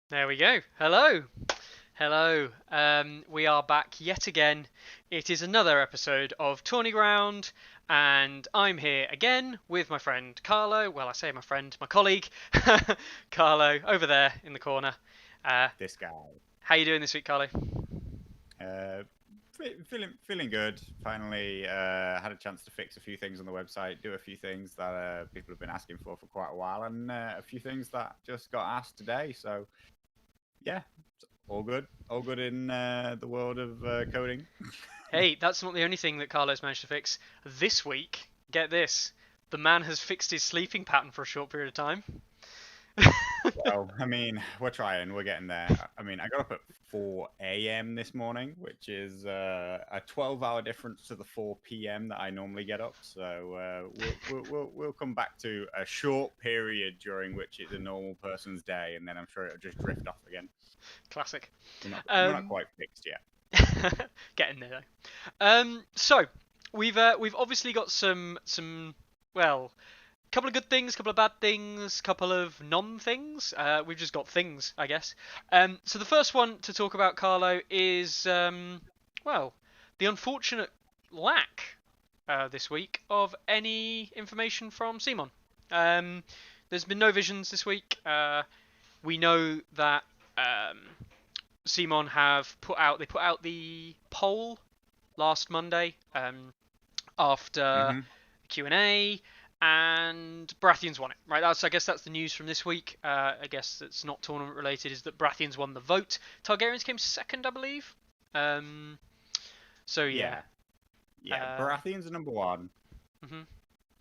There we go. Hello. Hello. We are back yet again. It is another episode of Tourney Ground, and I'm here again with my friend Carlo. Well, I say my friend, my colleague, Carlo, over there in the corner. Uh, This guy. how you doing this week, Carlo? Uh, feeling good. Finally, had a chance to fix a few things on the website, do a few things that people have been asking for quite a while, and a few things that just got asked today. So yeah, all good in the world of coding. Hey, that's not the only thing that Carlo's managed to fix this week. Get this. The man has fixed his sleeping pattern for a short period of time. Well, I mean, we're trying, we're getting there. I mean, I got up at 4 a.m. this morning, which is a 12-hour difference to the 4 p.m. that I normally get up. So we'll come back to a short period during which it's a normal person's day, and then I'm sure it'll just drift off again. Classic. We're not Um, quite fixed yet. Getting there though. So we've obviously got some well, couple of good things, couple of bad things, couple of non-things. We've just got things, I guess. So the first one to talk about, Carlo, is well, the unfortunate lack this week of any information from Simon. There's been no visions this week. We know that Simon have put out the poll last Monday after Hmm. Q&A, and Baratheon's won it. Right, I guess that's the news from this week. I guess that's not tournament related. Is that Baratheon's won the vote? Targaryens came second, I believe. Um, so yeah. Yeah, yeah. Uh, Baratheons are number one. mhm,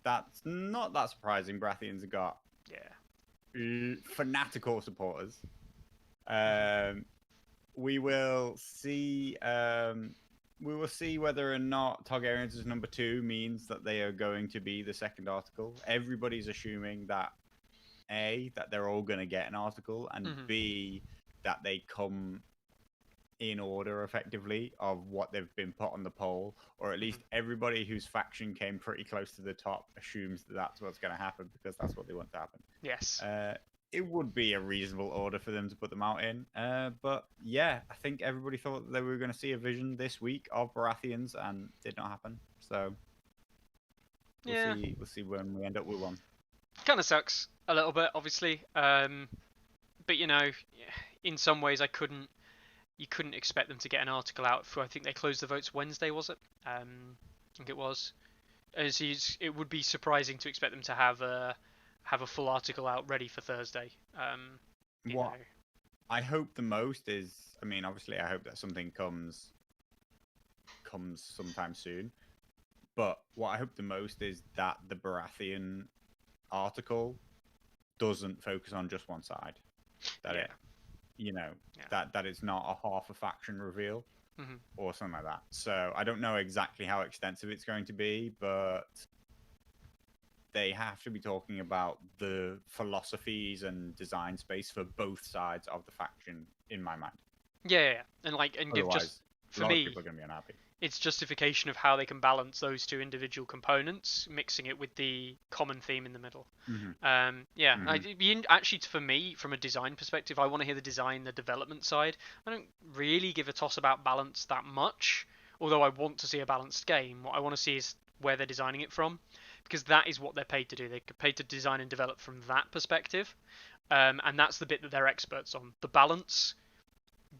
That's not that surprising. Baratheons have got yeah. fanatical supporters. Mhm, Um, we will see. We will see whether or not Targaryens is number two means that they are going to be the second article. Everybody's assuming that A, that they're all going to get an article, and mhm, B, that they come in order effectively of what they've been put on the poll, or at mhm. least everybody whose faction came pretty close to the top assumes that that's what's going to happen because that's what they want to happen. Yes. It would be a reasonable order for them to put them out in. But yeah, I think everybody thought that they were going to see a vision this week of Baratheons, and did not happen. So we'll Yeah. see. We'll see when we end up with one. Kind of sucks a little bit, obviously. But in some ways, you couldn't expect them to get an article out for. I think they closed the votes Wednesday, was it? I think it was. It would be surprising to expect them to have a full article out ready for Thursday. You know. What I hope the most is, I mean, obviously, I hope that something comes sometime soon. But what I hope the most is that the Baratheon article doesn't focus on just one side. That Yeah. it, you know, Yeah. that it's not a half a faction reveal Hmm. or something like that. So I don't know exactly how extensive it's going to be, but they have to be talking about the philosophies and design space for both sides of the faction, in my mind. Yeah. And give just Otherwise, a for lot of me, people are going to be unhappy. it's justification of how they can balance those two individual components, mixing it with the common theme in the middle. Hmm. Yeah, Hmm. actually, for me, from a design perspective, I want to hear the design, the development side. I don't really give a toss about balance that much, although I want to see a balanced game. What I want to see is where they're designing it from, because that is what they're paid to do. They're paid to design and develop from that perspective, and that's the bit that they're experts on. The balance,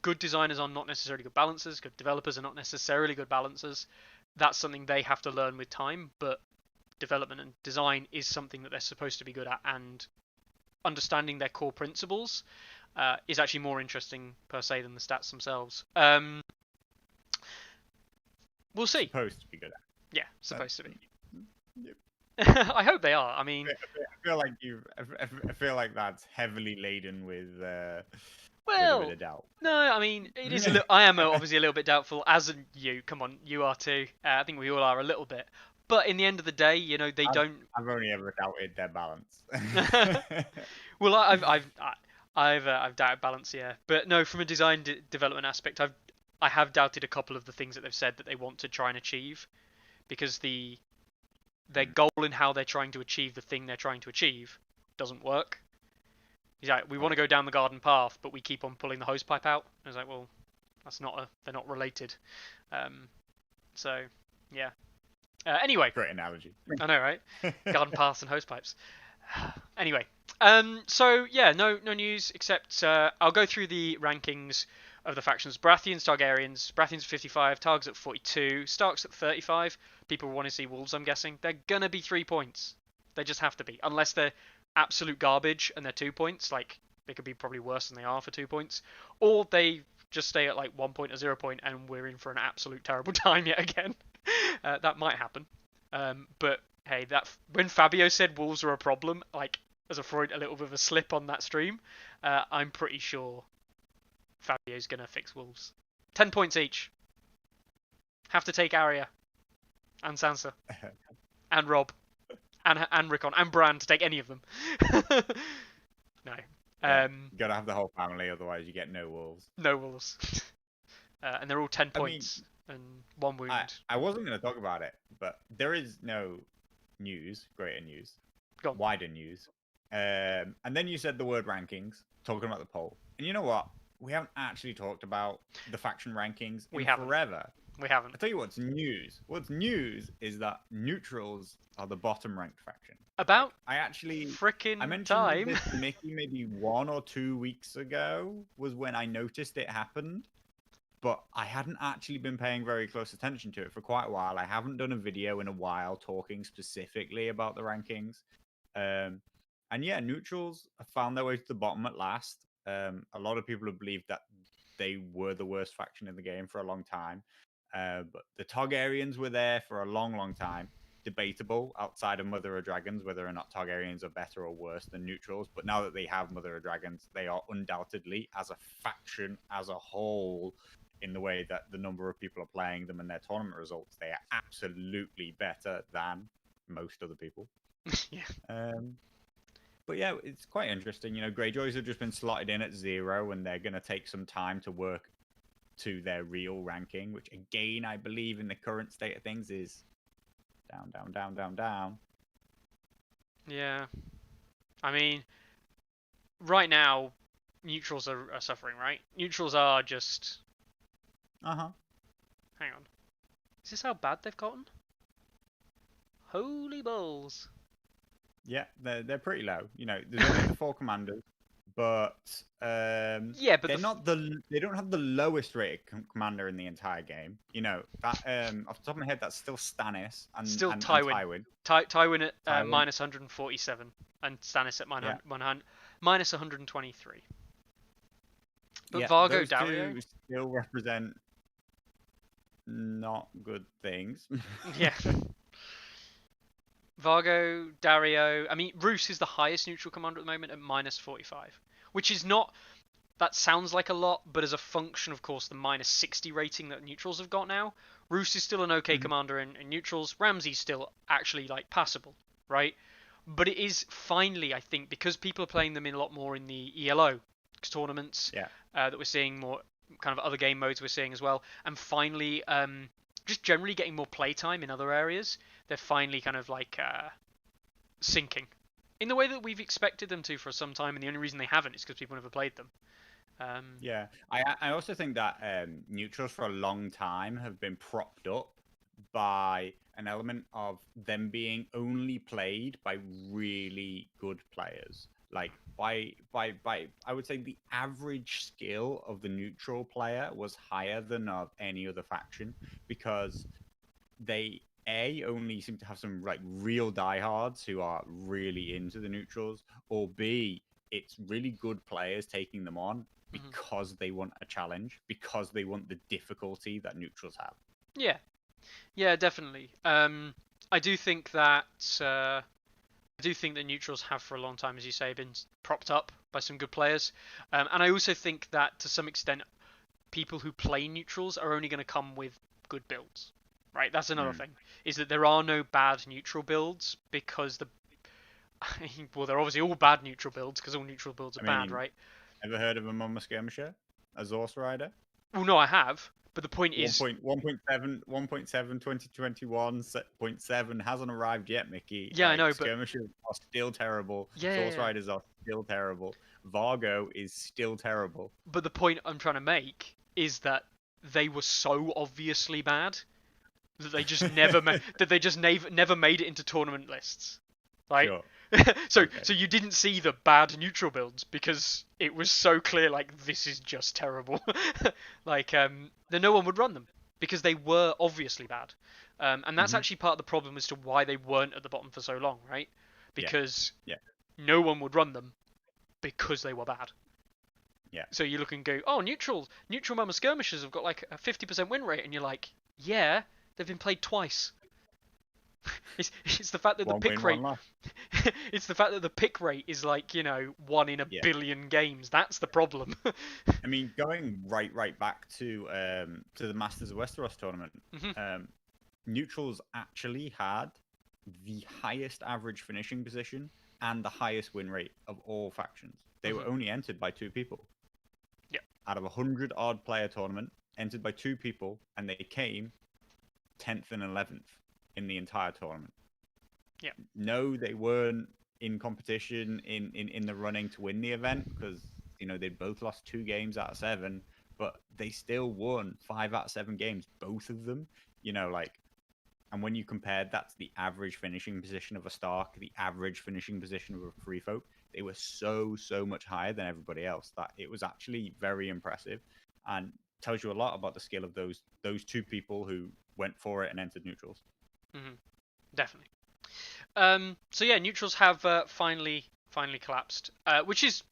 good designers are not necessarily good balancers. Good developers are not necessarily good balancers. That's something they have to learn with time, but development and design is something that they're supposed to be good at, and understanding their core principles is actually more interesting per se than the stats themselves. We'll see. Supposed to be good Yeah, at. supposed to be. Yep. I hope they are. I mean, I feel like I feel like that's heavily laden with a bit well, of doubt. no, I mean it is a little. I am obviously a little bit doubtful, as in you. Come on, you are too. I think we all are a little bit. But in the end of the day, they I've, don't. I've only ever doubted their balance. Well, I've doubted balance, yeah, but no, from a design development aspect, I have doubted a couple of the things that they've said that they want to try and achieve, because their Mm. goal in how they're trying to achieve the thing they're trying to achieve doesn't work. He's like, we want to Right. go down the garden path, but we keep on pulling the hose pipe out. I was like, well, they're not related. Um, so yeah. Anyway, Great analogy. I know, right? Garden paths and hose pipes. Anyway, so yeah, no news except I'll go through the rankings of the factions. Baratheons, Targaryens. Baratheons at 55, Targs at 42, Starks at 35. People want to see Wolves, I'm guessing. They're gonna be 3 points. They just have to be, unless they're absolute garbage and they're 2 points. Like they could be probably worse than they are for 2 points, or they just stay at like 1 point or 0 point, and we're in for an absolute terrible time yet again. That might happen. But hey, that when Fabio said Wolves are a problem, like as a little bit of a slip on that stream, I'm pretty sure Fabio's gonna fix Wolves. 10 points each. Have to take Arya and Sansa and Rob and Rickon and Bran to take any of them. No. Yeah, you gotta have the whole family, otherwise you get no wolves. No Wolves. And they're all 10 I mean, points and 1 wound. I wasn't gonna talk about it, but there is no news, greater news, Go on. wider news. And then you said the word rankings, talking about the poll. And you know what? We haven't actually talked about the faction rankings We in haven't. forever. We haven't. I tell you what's news. What's news is that neutrals are the bottom ranked faction. About I actually frickin' I mentioned time. this to Mickey maybe 1 or 2 weeks ago was when I noticed it happened, but I hadn't actually been paying very close attention to it for quite a while. I haven't done a video in a while talking specifically about the rankings. And yeah, neutrals have found their way to the bottom at last. A lot of people have believed that they were the worst faction in the game for a long time. But the Targaryens were there for a long, long time. Debatable outside of Mother of Dragons whether or not Targaryens are better or worse than neutrals. But now that they have Mother of Dragons, they are undoubtedly, as a faction as a whole, in the way that the number of people are playing them and their tournament results, they are absolutely better than most other people. Yeah. But yeah, it's quite interesting. You know, Greyjoys have just been slotted in at 0, and they're going to take some time to work to their real ranking, which again, I believe in the current state of things is down, down, down, down, down. Yeah. I mean, right now, neutrals are suffering, right? Neutrals are just. Uh-huh. Hang on. Is this how bad they've gotten? Holy balls. Yeah, they're pretty low. You know, there's only the 4 commanders, but Yeah, but they're not they don't have the lowest rated commander in the entire game. You know, that off the top of my head, that's still Stannis and still and Tywin. Tywin. Tywin at Tywin. minus 147 and Stannis at Yeah. minus 123. But Yeah, Vargo those Dario. two still represent not good things. Yeah. Vargo, Dario. I mean, Roose is the highest neutral commander at the moment at minus 45, which is not. That sounds like a lot, but as a function, of course, the minus 60 rating that neutrals have got now, Roose is still an okay commander in neutrals. Ramsey's still actually like passable, right? But it is finally, I think, because people are playing them in a lot more in the ELO tournaments Yeah. that we're seeing more kind of other game modes we're seeing as well, and finally just generally getting more playtime in other areas. They're finally kind of like sinking in the way that we've expected them to for some time, and the only reason they haven't is because people never played them. Yeah, I also think that neutrals for a long time have been propped up by an element of them being only played by really good players. Like by I would say the average skill of the neutral player was higher than of any other faction, because they only seem to have some like real diehards who are really into the neutrals, or B, it's really good players taking them on because they want a challenge, because they want the difficulty that neutrals have. Yeah, definitely. I do think that neutrals have for a long time, as you say, been propped up by some good players, and I also think that to some extent, people who play neutrals are only going to come with good builds. Right, that's another thing. Is that there are no bad neutral builds because well, they're obviously all bad neutral builds because all neutral builds are bad, right? Ever heard of a Mama Skirmisher? A Zorse Rider? Well, no, I have. But the point is 1.7 2021.7 hasn't arrived yet, Mickey. Yeah, I know, but skirmishers are still terrible. Yeah, Source Riders are still terrible. Vargo is still terrible. But the point I'm trying to make is that they were so obviously bad that they just never made it into tournament lists, right? Sure. So Okay. so you didn't see the bad neutral builds because it was so clear, like, this is just terrible. Like, then no one would run them because they were obviously bad. And that's actually part of the problem as to why they weren't at the bottom for so long, right? Because Yeah. no one would run them because they were bad. Yeah. So you look and go, oh, neutral Mama Skirmishers have got like a 50% win rate, and you're like, yeah, they've been played twice. It's the fact that One the pick win, rate, one loss. it's the fact that the pick rate is like, 1 in a billion games. That's the problem. I mean, going right back to the Masters of Westeros tournament, neutrals actually had the highest average finishing position and the highest win rate of all factions. They were only entered by 2 people. Yeah. Out of a 100-odd player tournament, entered by 2 people, and they came 10th and 11th in the entire tournament. Yeah. No, they weren't in competition in the running to win the event because they both lost 2 games out of 7, but they still won 5 out of 7 games, both of them. And when you compared that to the average finishing position of a Stark, the average finishing position of a Free Folk, they were so much higher than everybody else that it was actually very impressive and tells you a lot about the skill of those 2 people who went for it and entered neutrals. Definitely. So yeah, neutrals have finally collapsed, which is,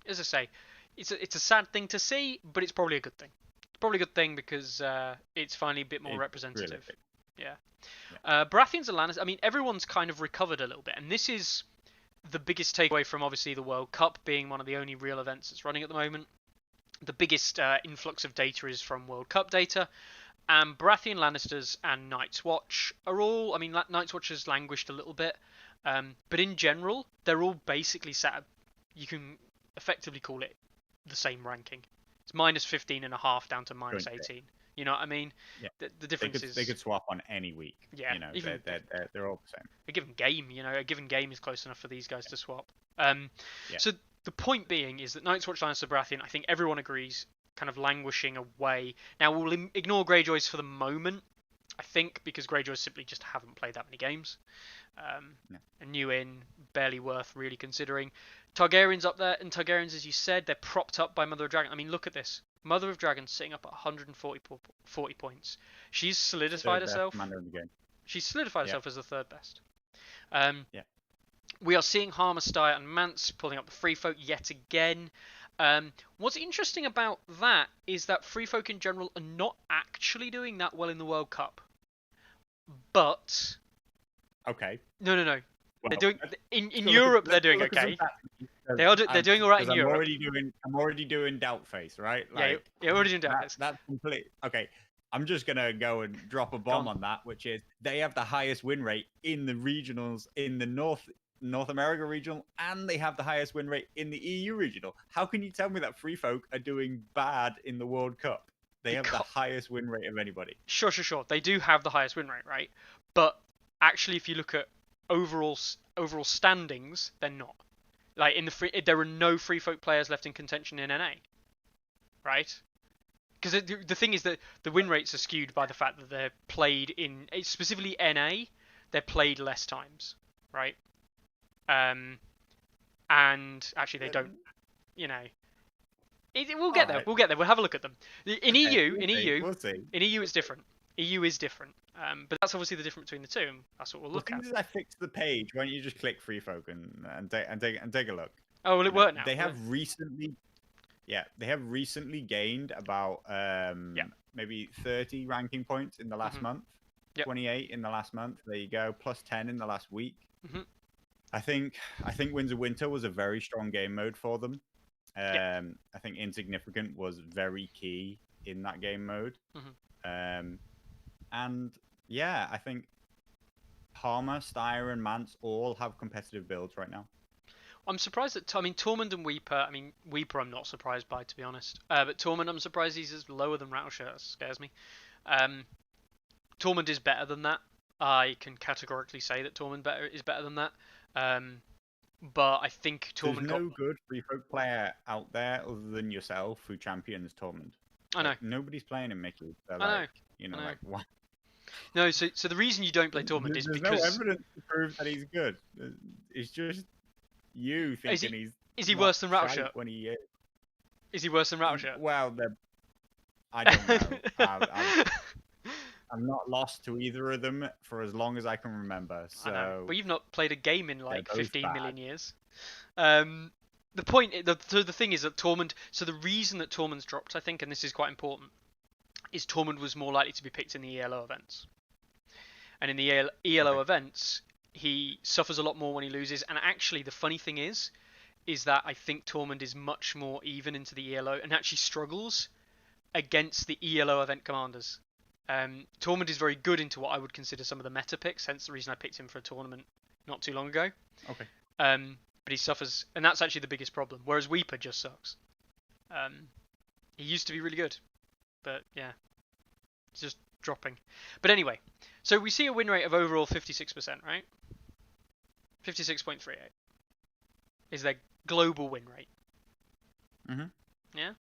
as I say, it's a sad thing to see, but it's probably a good thing. It's probably a good thing because it's finally a bit more representative. Really. Yeah. Baratheons and Lannisters. I mean, everyone's kind of recovered a little bit, and this is the biggest takeaway from obviously the World Cup being one of the only real events that's running at the moment. The biggest influx of data is from World Cup data. And Baratheon Lannisters and Night's Watch are all... I mean, Night's Watch has languished a little bit. But in general, they're all basically set up... You can effectively call it the same ranking. It's -15.5 down to -18. You know what I mean? Yeah. The difference is... They could swap on any week. Yeah. They're all the same. A given game is close enough for these guys to swap. Yeah. So the point being is that Night's Watch, Lannister, Baratheon, I think everyone agrees, kind of languishing away. Now, we'll ignore Greyjoys for the moment, I think, because Greyjoys simply just haven't played that many games. And new in, barely worth really considering. Targaryen's up there, and Targaryens, as you said, they're propped up by Mother of Dragon. I mean, look at this. Mother of Dragon sitting up at 140 points. She's solidified herself. She's solidified herself as the 3rd best. We are seeing Harmastire and Mance pulling up the Free Folk yet again. What's interesting about that is that Free Folk in general are not actually doing that well in the World Cup. But... Okay. No. Well, they're doing... In Europe, they're doing okay. They're doing all right in Europe. I'm already doing doubt face, right? Like, yeah, you're already doing doubt face. That's complete. Okay, I'm just gonna go and drop a bomb on that, which is they have the highest win rate in the regionals in the North America regional, and they have the highest win rate in the EU regional. How can you tell me that Free Folk are doing bad in the World Cup? They have the highest win rate of anybody. Sure. They do have the highest win rate, right? But actually, if you look at overall standings, they're not. Like there are no Free Folk players left in contention in NA, right? Because the thing is that the win rates are skewed by the fact that they're played in specifically NA. They're played less times, right? And actually, they don't. We'll get there. We'll get there. We'll have a look at them. In EU, it's different. EU is different. But that's obviously the difference between the two, and that's what we'll look at. As soon as I fix the page, why don't you just click Free Folk and take a look? Oh, well, it worked now. They have recently gained about maybe 30 ranking points in the last month. 28 in the last month. There you go. Plus 10 in the last week. I think Winds of Winter was a very strong game mode for them. I think Insignificant was very key in that game mode. And yeah, I think Harmastire and Mance all have competitive builds right now. I'm surprised that Tormund and Weeper. Weeper I'm not surprised by, to be honest. But Tormund, I'm surprised he's as lower than Rattleshirt. That scares me. Tormund is better than that. I can categorically say that Tormund is better than that. but I think There's Tormund got. no good free folk player out there other than yourself who champions Tormund. I know, Like nobody's playing in Mickey. They're I know, like, I know. like what? No, so the reason you don't play Tormund is There's no because evidence to prove that he's good. It's just you is thinking he he's is he not worse than shite Rattleshirt? when he is. Is he worse than Rattleshirt? Well, I don't know. I'm not lost to either of them for as long as I can remember. I know, but So you've not played a game in they're like both 15 bad. million years. Um, the thing is that Tormund. So the reason that Tormund's dropped, I think, and this is quite important, is Tormund was more likely to be picked in the ELO events, and in the ELO Okay. events, he suffers a lot more when he loses. And actually, the funny thing is that I think Tormund is much more even into the ELO and actually struggles against the ELO event commanders. Tormund is very good into what I would consider some of the meta picks, hence the reason I picked him for a tournament not too long ago. Okay. But he suffers, and that's actually the biggest problem. Whereas Weeper just sucks. He used to be really good, but yeah, it's just dropping. But anyway, so we see a win rate of overall 56%, right? 56.38 is their global win rate. Mhm. Yeah.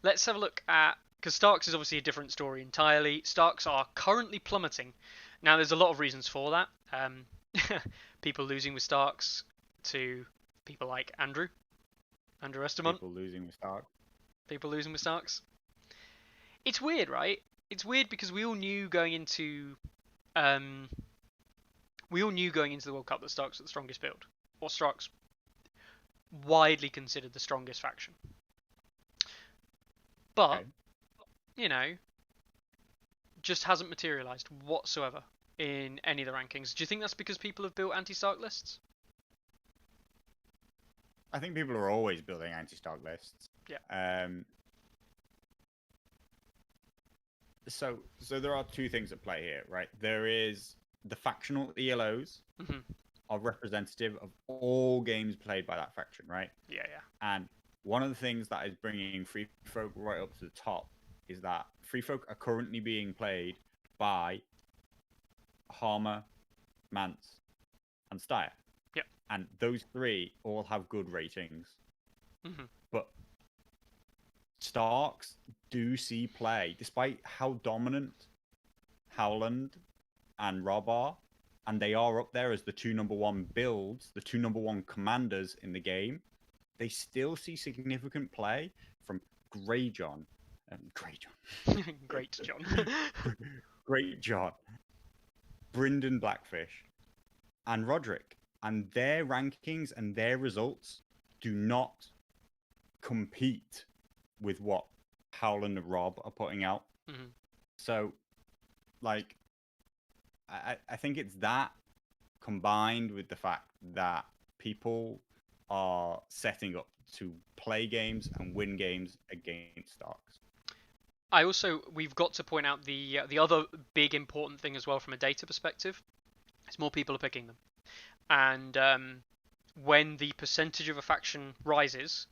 Let's have a look at, because Starks is obviously a different story entirely. Starks are currently plummeting. Now, there's a lot of reasons for that. People losing with Starks to people like Andrew Estamont. People losing with Stark. People losing with Starks. It's weird, right? It's weird because we all knew going into the World Cup that Starks was the strongest build, or Starks widely considered the strongest faction. But Okay. you know, just hasn't materialized whatsoever in any of the rankings. Do you think that's because people have built anti-Stark lists? I think people are always building anti-Stark lists. Yeah. So there are two things at play here, right? There is the factional ELOs Mm-hmm. are representative of all games played by that faction, right? Yeah, yeah. And one of the things that is bringing Free Folk right up to the top is that Free Folk are currently being played by Harmer, Mance, and Styre. Yep. And those three all have good ratings. Mm-hmm. But Starks do see play, despite how dominant Howland and Rob are, and they are up there as the two number one builds, the two number one commanders in the game. They still see significant play from Grey John, Great John. Great John, Brynden Blackfish, and Roderick, and their rankings and their results do not compete with what Howland and Rob are putting out. Mm-hmm. So, like, I think it's that combined with the fact that people are setting up to play games and win games against Starks. We've got to point out the other big important thing as well from a data perspective is more people are picking them, and when the percentage of a faction rises,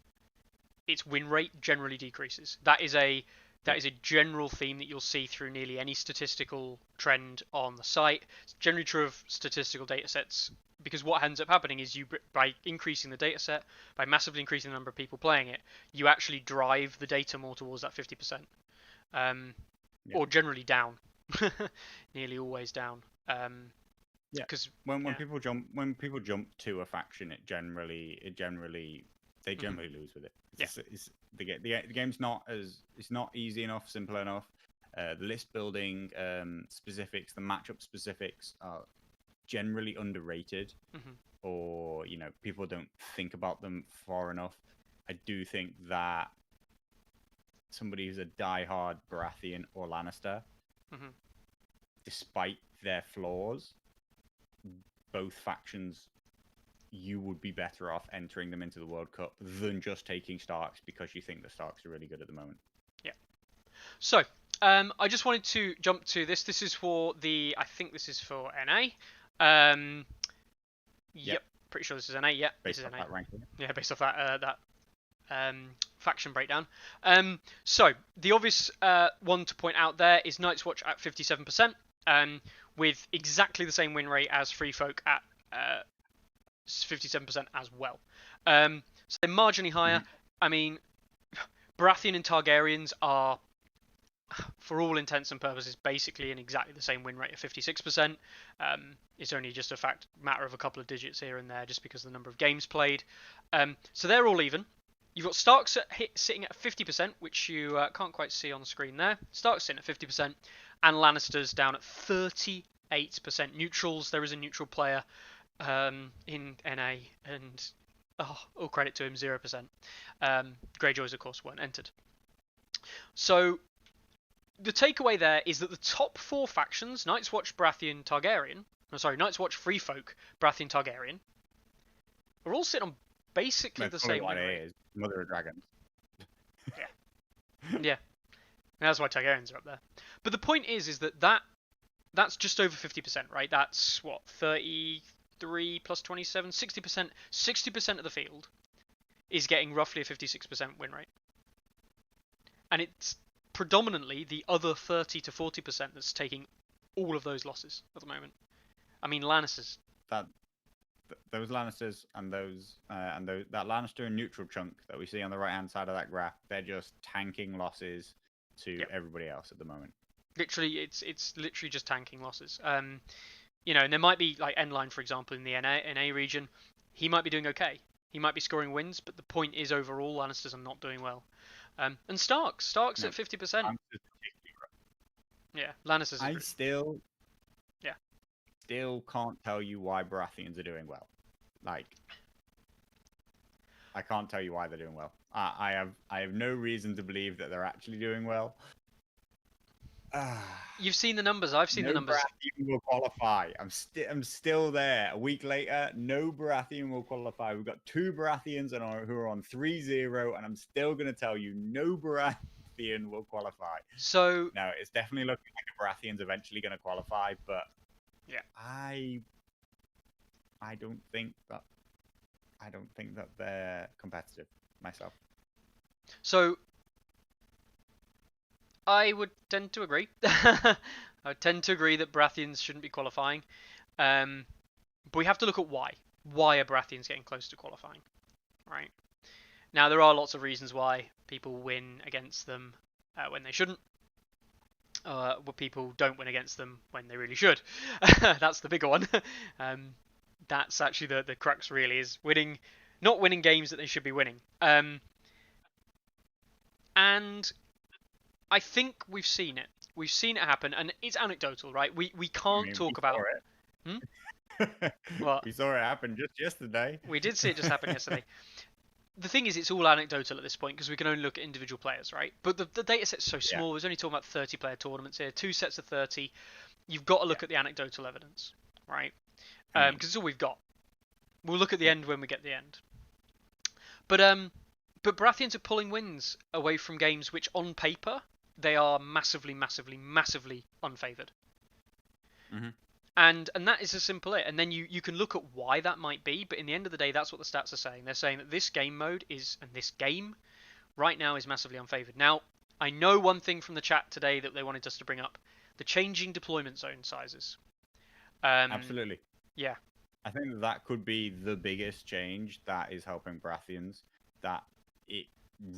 its win rate generally decreases. That is a general theme that you'll see through nearly any statistical trend on the site. It's generally true of statistical data sets, because what ends up happening is by increasing the data set, by massively increasing the number of people playing it, you actually drive the data more towards that 50%. Or generally down. Nearly always down. Because when people jump to a faction, they generally lose with it. The game's not easy enough, simple enough. The list building specifics, the matchup specifics are generally underrated, or people don't think about them far enough. I do think that somebody who's a diehard Baratheon or Lannister, despite their flaws, both factions, you would be better off entering them into the World Cup than just taking Starks because you think the Starks are really good at the moment. Yeah. So, I just wanted to jump to this. This is for I think this is for NA. Yep. Pretty sure this is NA. Yep. Based off that ranking. Yeah, based off that faction breakdown. So the obvious one to point out there is Night's Watch at 57%, with exactly the same win rate as Free Folk at 57% as well. So they're marginally higher. Mhm. I mean, Baratheon and Targaryens are, for all intents and purposes, basically in exactly the same win rate of 56%. It's only just a matter of a couple of digits here and there, just because of the number of games played. So they're all even. You've got Starks sitting at 50%, which you can't quite see on the screen there. Starks sitting at 50%, and Lannisters down at 38%. Neutrals, there is a neutral player in NA, and all credit to him, 0%. Greyjoys, of course, weren't entered. So the takeaway there is that the top 4 factions, Night's Watch, Baratheon, Targaryen, Night's Watch, Free Folk, Baratheon, Targaryen, are all sitting on basically the same win rate. Is Mother of Dragons. Yeah. That's why Targaryens are up there. But the point is that's just over 50%, right? That's what, 33 plus 27, 60%. 60% of the field is getting roughly a 56% win rate. And it's predominantly the other 30 to 40% that's taking all of those losses at the moment. I mean, Lannisters. Those Lannisters and that Lannister and neutral chunk that we see on the right hand side of that graph, they're just tanking losses to everybody else at the moment. Literally, it's literally just tanking losses. You know, and there might be like Endline, for example, in the NA region. He might be doing okay. He might be scoring wins, but the point is overall Lannisters are not doing well. And Starks at 50%. Yeah, Lannisters. I still can't tell you why Baratheons are doing well. Like, I can't tell you why they're doing well. I have no reason to believe that they're actually doing well. You've seen the numbers. I've seen the numbers. No Baratheon will qualify. I'm still there. A week later, no Baratheon will qualify. We've got 2 Baratheons who are on 3-0, and I'm still going to tell you no Baratheon will qualify. So no, it's definitely looking like a Baratheon's eventually going to qualify, but yeah, I don't think that they're competitive myself. So I would tend to agree. I would tend to agree that Baratheons shouldn't be qualifying. But we have to look at why. Why are Baratheons getting close to qualifying? Right. Now, there are lots of reasons why people win against them when they shouldn't. Where people don't win against them when they really should. That's the bigger one. That's actually the crux, really, is not winning games that they should be winning. And I think we've seen it. We've seen it happen, and it's anecdotal, right? We can't talk about it. What? We saw it happen just yesterday. We did see it just happen yesterday. The thing is, it's all anecdotal at this point because we can only look at individual players, right? But the data set's so small. We're only talking about 30-player tournaments here, 2 sets of 30. You've got to look at the anecdotal evidence, right? Because it's all we've got. We'll look at the end when we get the end. But Baratheons are pulling wins away from games which, on paper, they are massively, massively, massively unfavoured. Mm-hmm. And that is as simple it. And then you can look at why that might be, but in the end of the day, that's what the stats are saying. They're saying that this game mode and this game right now is massively unfavoured. Now, I know one thing from the chat today that they wanted us to bring up: the changing deployment zone sizes. Absolutely. Yeah. I think that could be the biggest change that is helping Baratheons. That it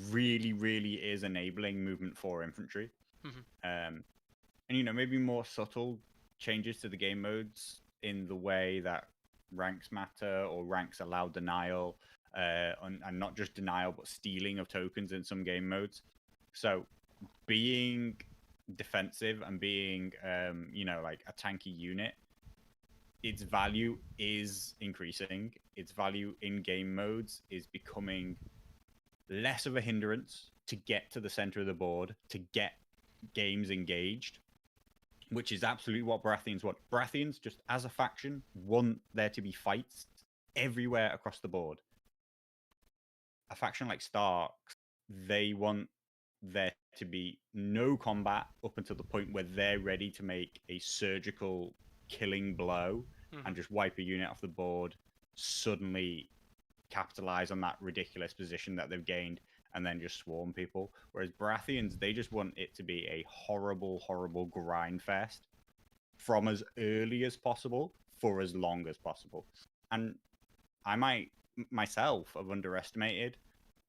really, really is enabling movement for infantry. Mm-hmm. And maybe more subtle changes to the game modes in the way that ranks matter, or ranks allow denial, and not just denial but stealing of tokens in some game modes. So being defensive and being like a tanky unit, its value is increasing. Its value in game modes is becoming less of a hindrance to get to the center of the board, to get games engaged, which is absolutely what Baratheons want. Baratheons, just as a faction, want there to be fights everywhere across the board. A faction like Starks, they want there to be no combat up until the point where they're ready to make a surgical killing blow and just wipe a unit off the board, suddenly capitalize on that ridiculous position that they've gained, and then just swarm people. Whereas Baratheons, they just want it to be a horrible, horrible grind fest from as early as possible for as long as possible. And I might myself have underestimated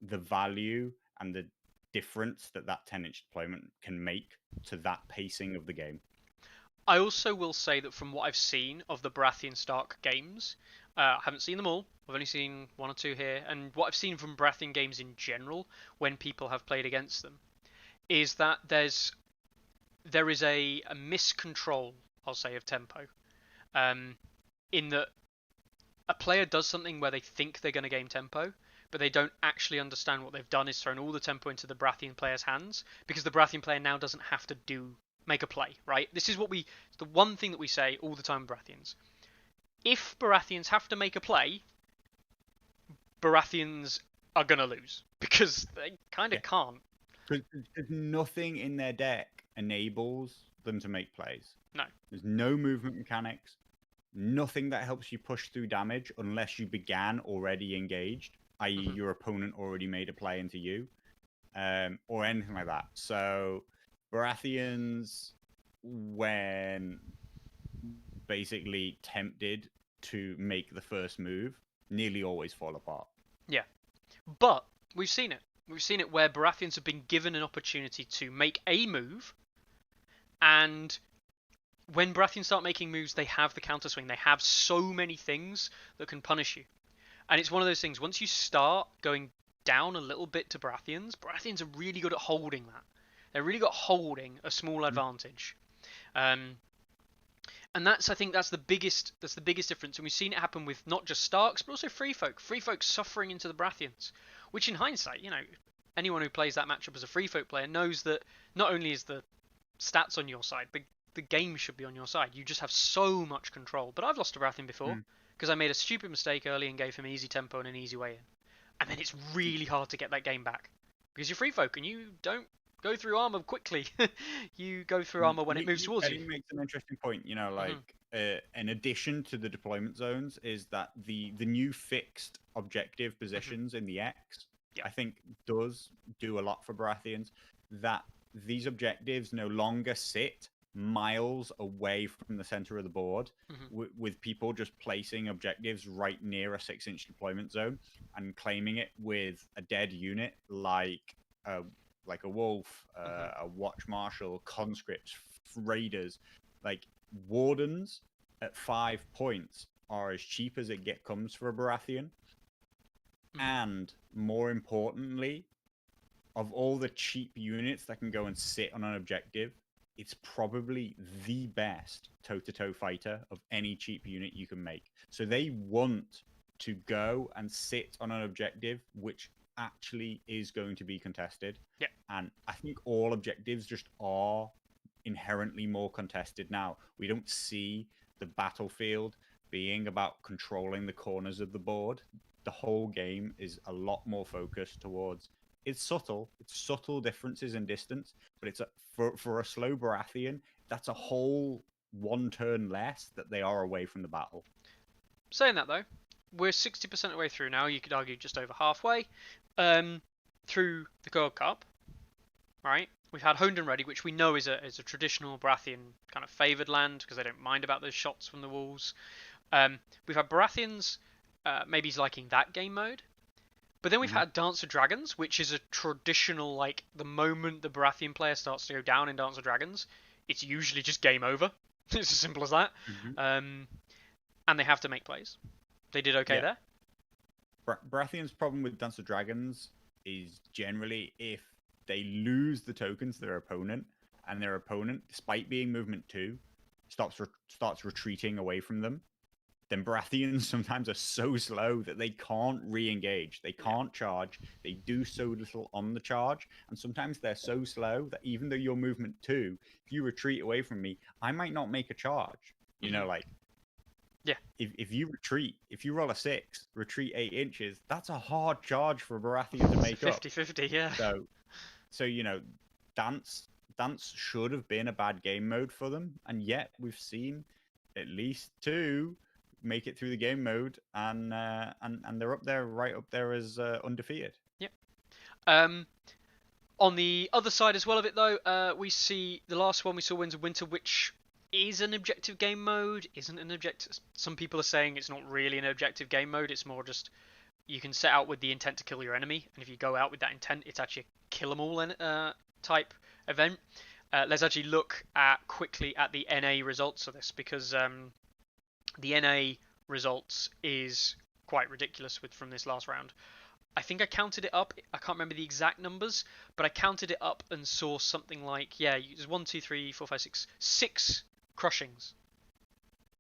the value and the difference that 10-inch deployment can make to that pacing of the game. I also will say that from what I've seen of the Baratheon Stark games, I haven't seen them all. I've only seen one or two here, and what I've seen from Baratheon games in general, when people have played against them, is that there is a miscontrol, I'll say, of tempo. Um, in that a player does something where they think they're going to gain tempo, but they don't actually understand what they've done is thrown all the tempo into the Baratheon player's hands, because the Baratheon player now doesn't have to make a play, right? This is the one thing that we say all the time, Baratheons. If Baratheons have to make a play, Baratheons are gonna lose because they kind of can't. There's nothing in their deck enables them to make plays. No. There's no movement mechanics, nothing that helps you push through damage unless you began already engaged, i.e., your opponent already made a play into you, or anything like that. So, Baratheons, when basically tempted to make the first move, nearly always fall apart. Yeah, but we've seen it. We've seen it where Baratheons have been given an opportunity to make a move, and when Baratheons start making moves, they have the counter swing. They have so many things that can punish you. And it's one of those things, once you start going down a little bit to Baratheons are really good at holding that. They're really good at holding a small advantage. And I think that's the biggest difference. And we've seen it happen with not just Starks, but also Free Folk. Free Folk suffering into the Baratheons, which in hindsight, anyone who plays that matchup as a Free Folk player knows that not only is the stats on your side, but the game should be on your side. You just have so much control. But I've lost to Baratheon before because I made a stupid mistake early and gave him easy tempo and an easy way in. And then it's really hard to get that game back because you're Free Folk and you don't go through armor quickly. You go through armor when it moves towards you. He makes an interesting point. In addition to the deployment zones, is that the new fixed objective positions in the X, I think, does do a lot for Baratheons. That these objectives no longer sit miles away from the center of the board, with people just placing objectives right near a 6-inch deployment zone and claiming it with a dead unit like a wolf, a watch marshal, conscripts, raiders. Like wardens at 5 points are as cheap as it comes for a Baratheon. And more importantly, of all the cheap units that can go and sit on an objective, it's probably the best toe-to-toe fighter of any cheap unit you can make. So they want to go and sit on an objective which actually is going to be contested. Yeah. And I think all objectives just are inherently more contested now. We don't see the battlefield being about controlling the corners of the board. The whole game is a lot more focused towards it's subtle differences in distance, but it's for a slow Baratheon, that's a whole one turn less that they are away from the battle. Saying that though, we're 60% of the way through now. You could argue just over halfway through the Gold Cup, right? We've had Honed and Ready, which we know is a traditional Baratheon kind of favoured land because they don't mind about those shots from the walls. We've had Baratheons maybe liking that game mode. But then we've had Dance of Dragons, which is a traditional, like, the moment the Baratheon player starts to go down in Dance of Dragons, it's usually just game over. It's as simple as that. And they have to make plays. They did okay there. Baratheon's problem with Dance of Dragons is generally if they lose the tokens to their opponent, and their opponent, despite being movement 2, starts retreating away from them, then Baratheons sometimes are so slow that they can't re-engage. They can't charge. They do so little on the charge. And sometimes they're so slow that even though you're movement 2, if you retreat away from me, I might not make a charge. If you retreat, if you roll a 6, retreat 8 inches, that's a hard charge for a Baratheon to make 50-50, yeah. So Dance should have been a bad game mode for them. And yet we've seen at least 2 make it through the game mode, and they're right up there as undefeated. Yep. On the other side as well of it, though, we see the last one we saw Winds of Winter, which is an objective game mode, isn't an objective. Some people are saying it's not really an objective game mode. It's more just you can set out with the intent to kill your enemy, and if you go out with that intent, it's actually a kill 'em all type event. Let's actually look quickly at the NA results of this, because the NA results is quite ridiculous from this last round. I think I counted it up. I can't remember the exact numbers, but I counted it up and saw something like, yeah, there's 1, 2, 3, 4, 5, 6, 6 crushings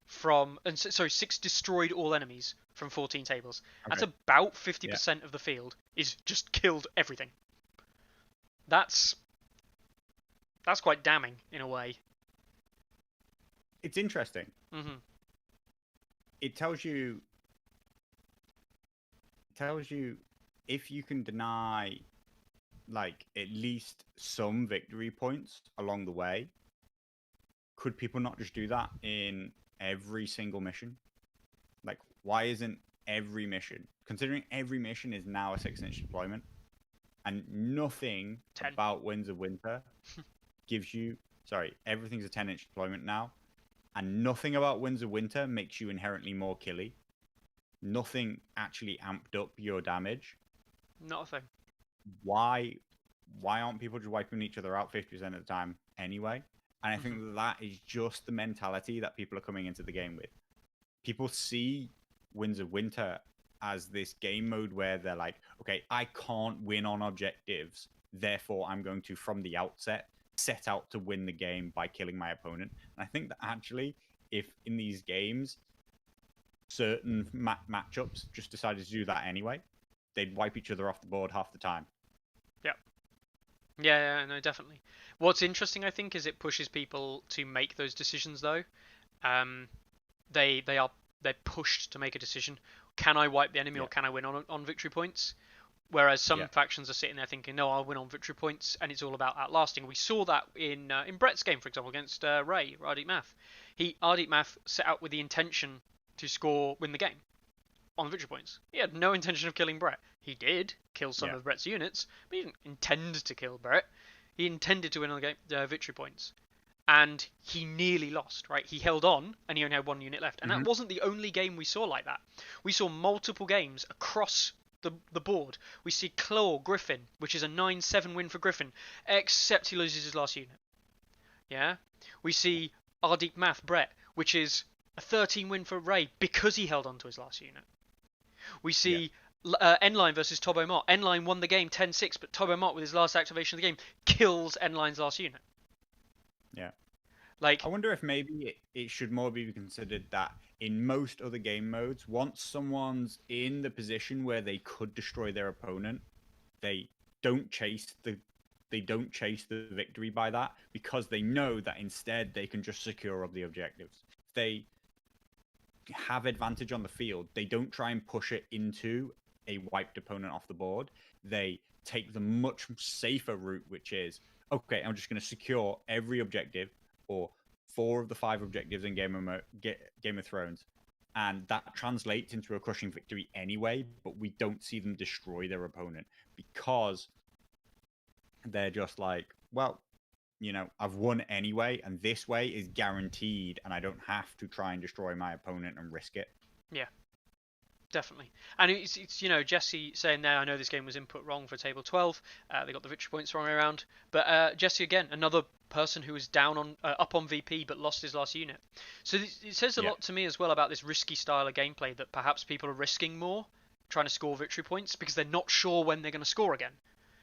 sorry, 6 destroyed all enemies from 14 tables. That's Okay. about 50% of the field is just killed everything. That's quite damning in a way. It's interesting. Hmm. It tells you if you can deny like at least some victory points along the way, could people not just do that in every single mission? Like, why isn't every mission, considering every mission is now a 6-inch deployment, and nothing 10. about Winds of Winter gives you, sorry, everything's a 10-inch deployment now, and nothing about Winds of Winter makes you inherently more killy. Nothing actually amped up your damage. Not a thing. Why aren't people just wiping each other out 50% of the time anyway? And I think that is just the mentality that people are coming into the game with. People see Winds of Winter as this game mode where they're like, okay, I can't win on objectives, therefore I'm going to, from the outset, set out to win the game by killing my opponent. And I think that actually, if in these games, certain matchups just decided to do that anyway, they'd wipe each other off the board half the time. Yeah, no, definitely. What's interesting, I think, is it pushes people to make those decisions. Though, they're pushed to make a decision. Can I wipe the enemy, or can I win on victory points? Whereas some factions are sitting there thinking, no, I'll win on victory points, and it's all about outlasting. We saw that in Brett's game, for example, against Ray, Ardik Math. Ardik Math set out with the intention to win the game on victory points. He had no intention of killing Brett. He did kill some of Brett's units, but he didn't intend to kill Brett. He intended to win on the game victory points, and he nearly lost. Right, he held on, and he only had 1 unit left. And that wasn't the only game we saw like that. We saw multiple games across the board. We see Claw Griffin, which is a 9-7 win for Griffin, except he loses his last unit. Yeah, we see Ardik Math Brett, which is a 13 win for Ray because he held on to his last unit. We see N-Line versus Tobo Mott. N-Line won the game 10-6, but Tobo Mott, with his last activation of the game, kills N-Line's last unit. Yeah. Like, I wonder if maybe it should more be considered that in most other game modes, once someone's in the position where they could destroy their opponent, they don't chase the victory by that, because they know that instead they can just secure up the objectives. If they have advantage on the field, they don't try and push it into a wiped opponent off the board. They take the much safer route, which is, okay, I'm just going to secure every objective, or 4 of the 5 objectives in Game of Thrones, and that translates into a crushing victory anyway, but we don't see them destroy their opponent, because they're just like, well, you know, I've won anyway, and this way is guaranteed, and I don't have to try and destroy my opponent and risk it. Yeah, definitely. And it's you know, Jesse saying there, I know this game was input wrong for table 12. They got the victory points wrong way around. But Jesse, again, another person who was down on up on VP but lost his last unit. So it says a lot to me as well about this risky style of gameplay, that perhaps people are risking more trying to score victory points because they're not sure when they're going to score again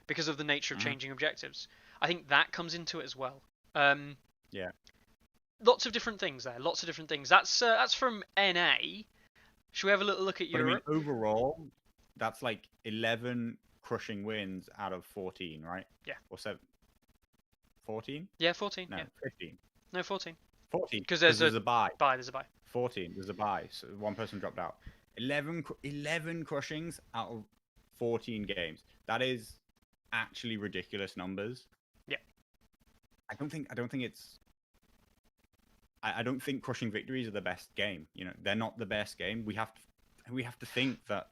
because of the nature of changing objectives. I think that comes into it as well. Lots of different things there. Lots of different things. That's from NA. Should we have a little look at Europe? I mean, overall, that's like 11 crushing wins out of 14, right? Yeah. Or 7? 14? Yeah, 14. No, yeah. 15. No, 14. 14. Because there's a bye. There's a bye. 14. There's a bye. So one person dropped out. 11 crushings out of 14 games. That is actually ridiculous numbers. Yeah. I don't think it's. I don't think crushing victories are the best game. You know, they're not the best game. We have to think that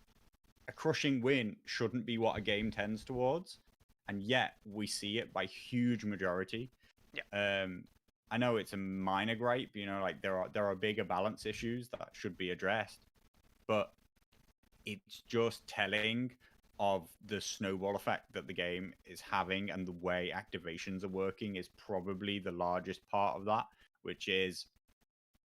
a crushing win shouldn't be what a game tends towards, and yet we see it by huge majority. Yeah. I know it's a minor gripe, like there are bigger balance issues that should be addressed, but it's just telling of the snowball effect that the game is having, and the way activations are working is probably the largest part of that, which is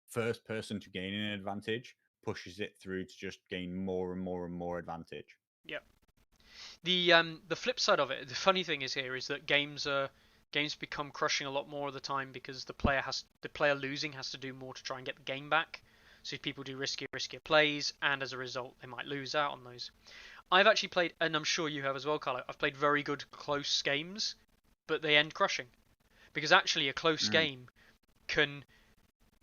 first person to gain an advantage pushes it through to just gain more and more and more advantage. Yep. The flip side of it, the funny thing is here is that games become crushing a lot more of the time because the player losing has to do more to try and get the game back. So people do riskier plays, and as a result, they might lose out on those. I've actually played, and I'm sure you have as well, Carlo. I've played very good close games, but they end crushing because actually a close game can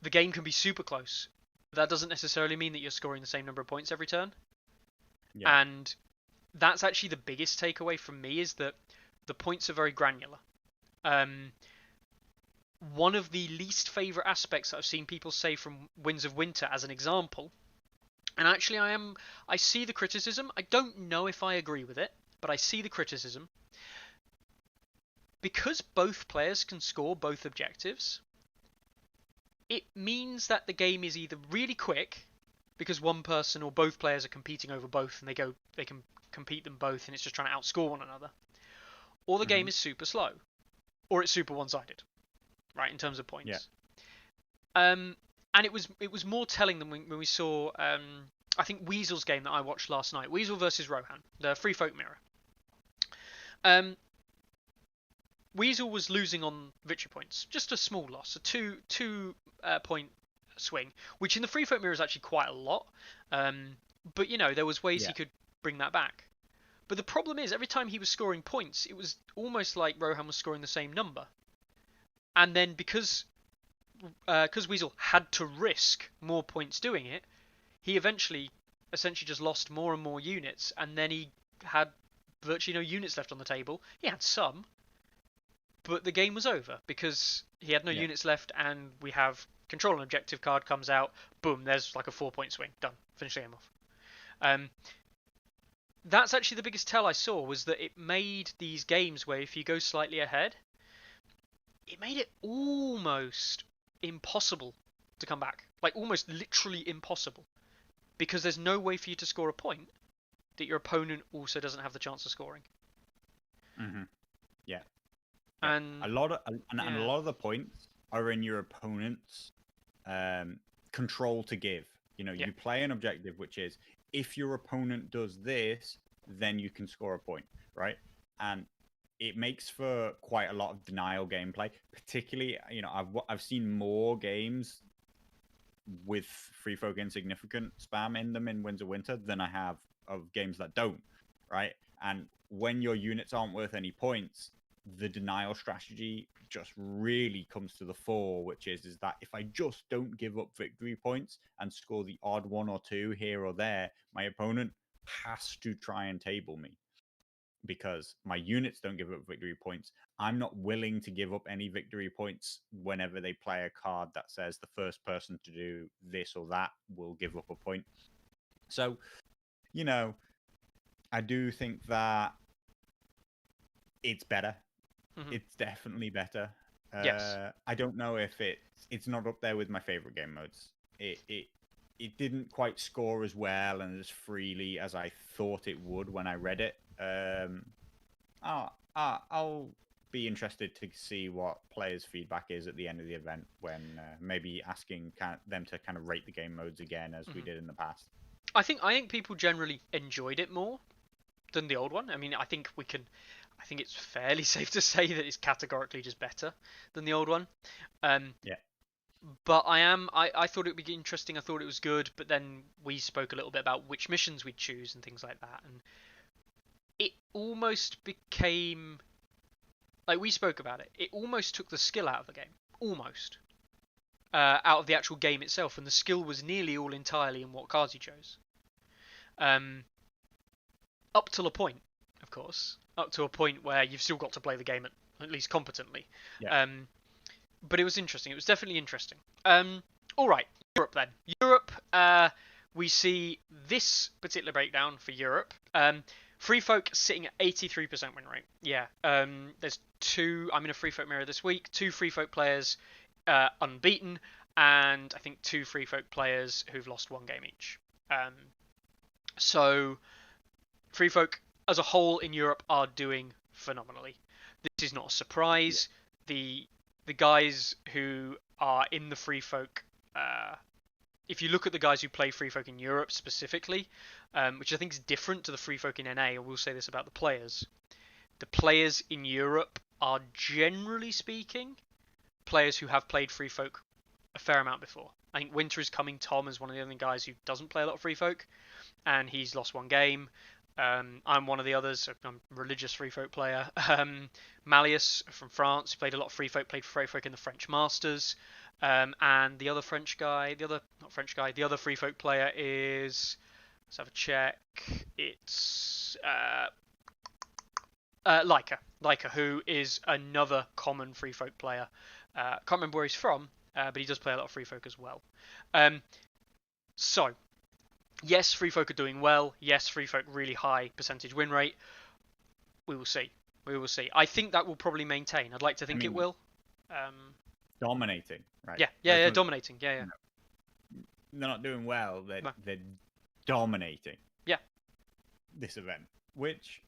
the game can be super close. That doesn't necessarily mean that you're scoring the same number of points every turn. Yeah. And that's actually the biggest takeaway from me is that the points are very granular. One of the least favourite aspects that I've seen people say from Winds of Winter as an example, and actually I see the criticism. I don't know if I agree with it, but I see the criticism. Because both players can score both objectives, it means that the game is either really quick because one person or both players are competing over both and they can compete them both and it's just trying to outscore one another, or the game is super slow, or it's super one-sided, right, in terms of points. Yeah. And it was more telling than when we saw I think Weasel's game that I watched last night, Weasel versus Rohan, the Free Folk Mirror. Weasel was losing on victory points, just a small loss, a two point swing, which in the Free Folk Mirror is actually quite a lot. But there was ways he could bring that back. But the problem is, every time he was scoring points, it was almost like Rohan was scoring the same number. And then because Weasel had to risk more points doing it, he essentially just lost more and more units, and then he had virtually no units left on the table. He had some, but the game was over because he had no units left, and we have control an objective card comes out, boom, there's like a 4-point swing, done, finish the game off. That's actually the biggest tell I saw, was that it made these games where if you go slightly ahead, it made it almost impossible to come back, like almost literally impossible, because there's no way for you to score a point that your opponent also doesn't have the chance of scoring. Yeah. And a lot of the points are in your opponent's control to give. You play an objective which is, if your opponent does this, then you can score a point, right? And it makes for quite a lot of denial gameplay. Particularly, I've seen more games with Free Folk Insignificant spam in them in Winds of Winter than I have of games that don't, right? And when your units aren't worth any points, the denial strategy just really comes to the fore, which is that if I just don't give up victory points and score the odd one or two here or there, my opponent has to try and table me because my units don't give up victory points. I'm not willing to give up any victory points whenever they play a card that says the first person to do this or that will give up a point. So, I do think that it's better. It's definitely better. Yes. I don't know if it's not up there with my favorite game modes. It didn't quite score as well and as freely as I thought it would when I read it. I'll be interested to see what players' feedback is at the end of the event when maybe asking them to kind of rate the game modes again as we did in the past. I think people generally enjoyed it more than the old one. I mean, I think it's fairly safe to say that it's categorically just better than the old one. But I thought it would be interesting. I thought it was good, but then we spoke a little bit about which missions we'd choose and things like that, and it almost became like, we spoke about it. It almost took the skill out of the game, almost out of the actual game itself, and the skill was nearly all entirely in what cards you chose. Up till a point, of course, up to a point where you've still got to play the game at least competently. But it was interesting. It was definitely interesting. All right, Europe then. Europe, we see this particular breakdown for Europe. Free Folk sitting at 83% win rate. Yeah. There's two. I'm in a Free Folk mirror this week. 2 Free Folk players unbeaten, and I think 2 Free Folk players who've lost 1 game each. So Free Folk as a whole in Europe are doing phenomenally. This is not a surprise. The guys who are in the Free Folk, if you look at the guys who play Free Folk in Europe specifically, which I think is different to the Free Folk in NA, I will say this about the players. The players in Europe are, generally speaking, players who have played Free Folk a fair amount before. I think Winter is Coming Tom is one of the only guys who doesn't play a lot of Free Folk, and he's lost 1 game. I'm one of the others. I'm a religious Free Folk player. Malleus from France, who played a lot of Free Folk, played Free Folk in the French Masters. And the other French guy, the other Free Folk player is, let's have a check. It's Leica, who is another common Free Folk player. Can't remember where he's from, but he does play a lot of Free Folk as well. So, yes, Free Folk are doing well. Yes, Free Folk really high percentage win rate. We will see. I think that will probably maintain. I'd like to think it will. Dominating, right? Yeah, dominating. Yeah. They're not doing well. They're dominating. Yeah. This event, which.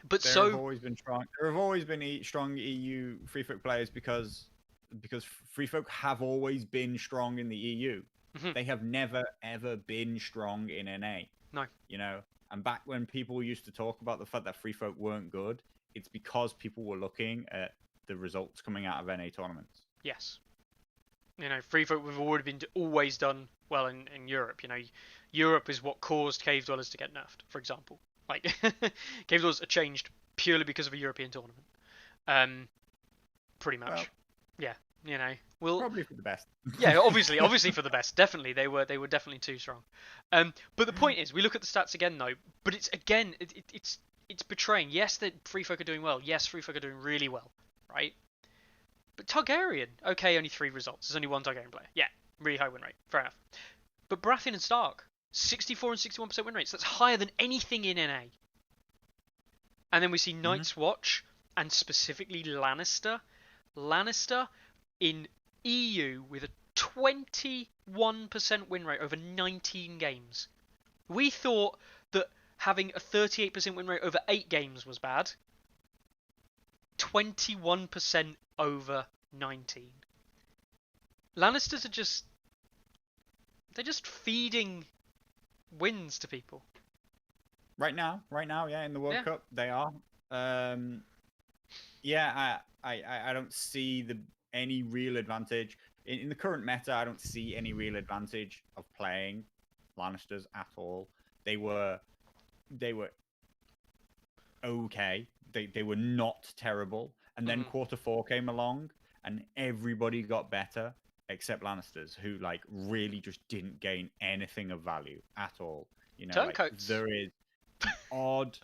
But there have always been strong. There have always been strong EU Free Folk players because Free Folk have always been strong in the EU. Mm-hmm. They have never ever been strong in NA. No. And back when people used to talk about the fact that Free Folk weren't good, it's because people were looking at the results coming out of NA tournaments. Yes. Free Folk have always done well in Europe. Europe is what caused Cave Dwellers to get nerfed, for example. Like, Cave Dwellers are changed purely because of a European tournament. Pretty much. Well, yeah. Probably for the best. Yeah, obviously for the best. Definitely, they were definitely too strong. But the point is, we look at the stats again though. But it's betraying. Yes, that Free Folk are doing well. Yes, Free Folk are doing really well, right? But Targaryen, okay, only 3 results. There's only 1 Targaryen player. Yeah, really high win rate. Fair enough. But Baratheon and Stark, 64 and 61% win rates. That's higher than anything in NA. And then we see Night's Watch and specifically Lannister. Lannister in EU with a 21% win rate over 19 games. We thought that having a 38% win rate over 8 games was bad. 21% over 19. Lannisters are they're just feeding wins to people. Right now, yeah, in the World Cup, they are. I don't see any real advantage in the current meta. I don't see any real advantage of playing Lannisters at all. They were okay. They were not terrible. And then quarter 4 came along, and everybody got better except Lannisters, who really just didn't gain anything of value at all. Turncoats. There is odd,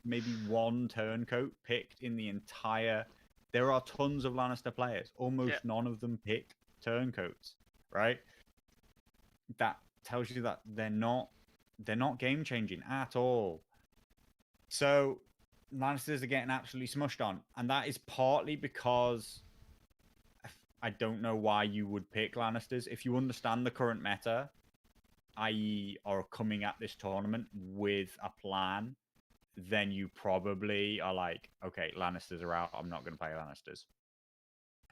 maybe 1 turncoat picked in the entire. There are tons of Lannister players. Almost none of them pick turncoats, right? That tells you that they're not game changing at all. So Lannisters are getting absolutely smushed on, and that is partly because I don't know why you would pick Lannisters if you understand the current meta, i.e., are coming at this tournament with a plan. Then you probably are like, okay, Lannisters are out. I'm not going to play Lannisters.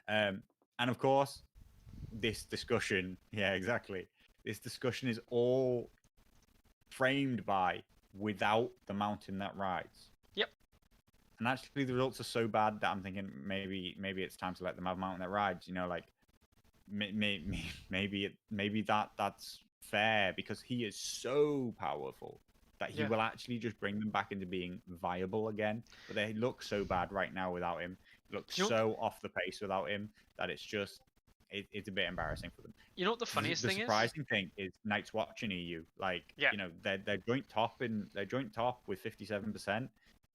And of course, this discussion, this discussion is all framed by without the mountain that rides. Yep. And actually, the results are so bad that I'm thinking maybe it's time to let them have mountain that rides. Maybe that's fair because he is so powerful that he will actually just bring them back into being viable again. But they look so bad right now without him. It looks so off the pace without him that it's just it's a bit embarrassing for them. You know what the funniest thing is? The surprising thing is Night's Watch in EU. They're joint top with 57%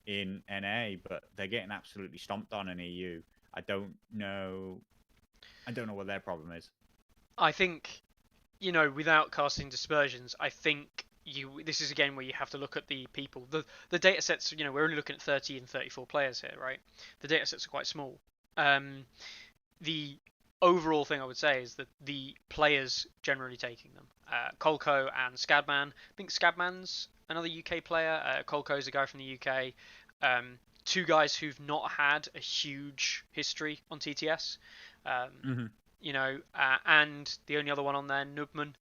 in NA, but they're getting absolutely stomped on in EU. I don't know what their problem is. I think, without casting dispersions, I think this is again where you have to look at the people. The data sets, we're only looking at 30 and 34 players here, right? The data sets are quite small. overall thing I would say is that the players generally taking them. Kolko and Scadman. I think Scadman's another UK player. Kolko's a guy from the UK. Two guys who've not had a huge history on TTS. Hmm. And the only other one on there, Nubman,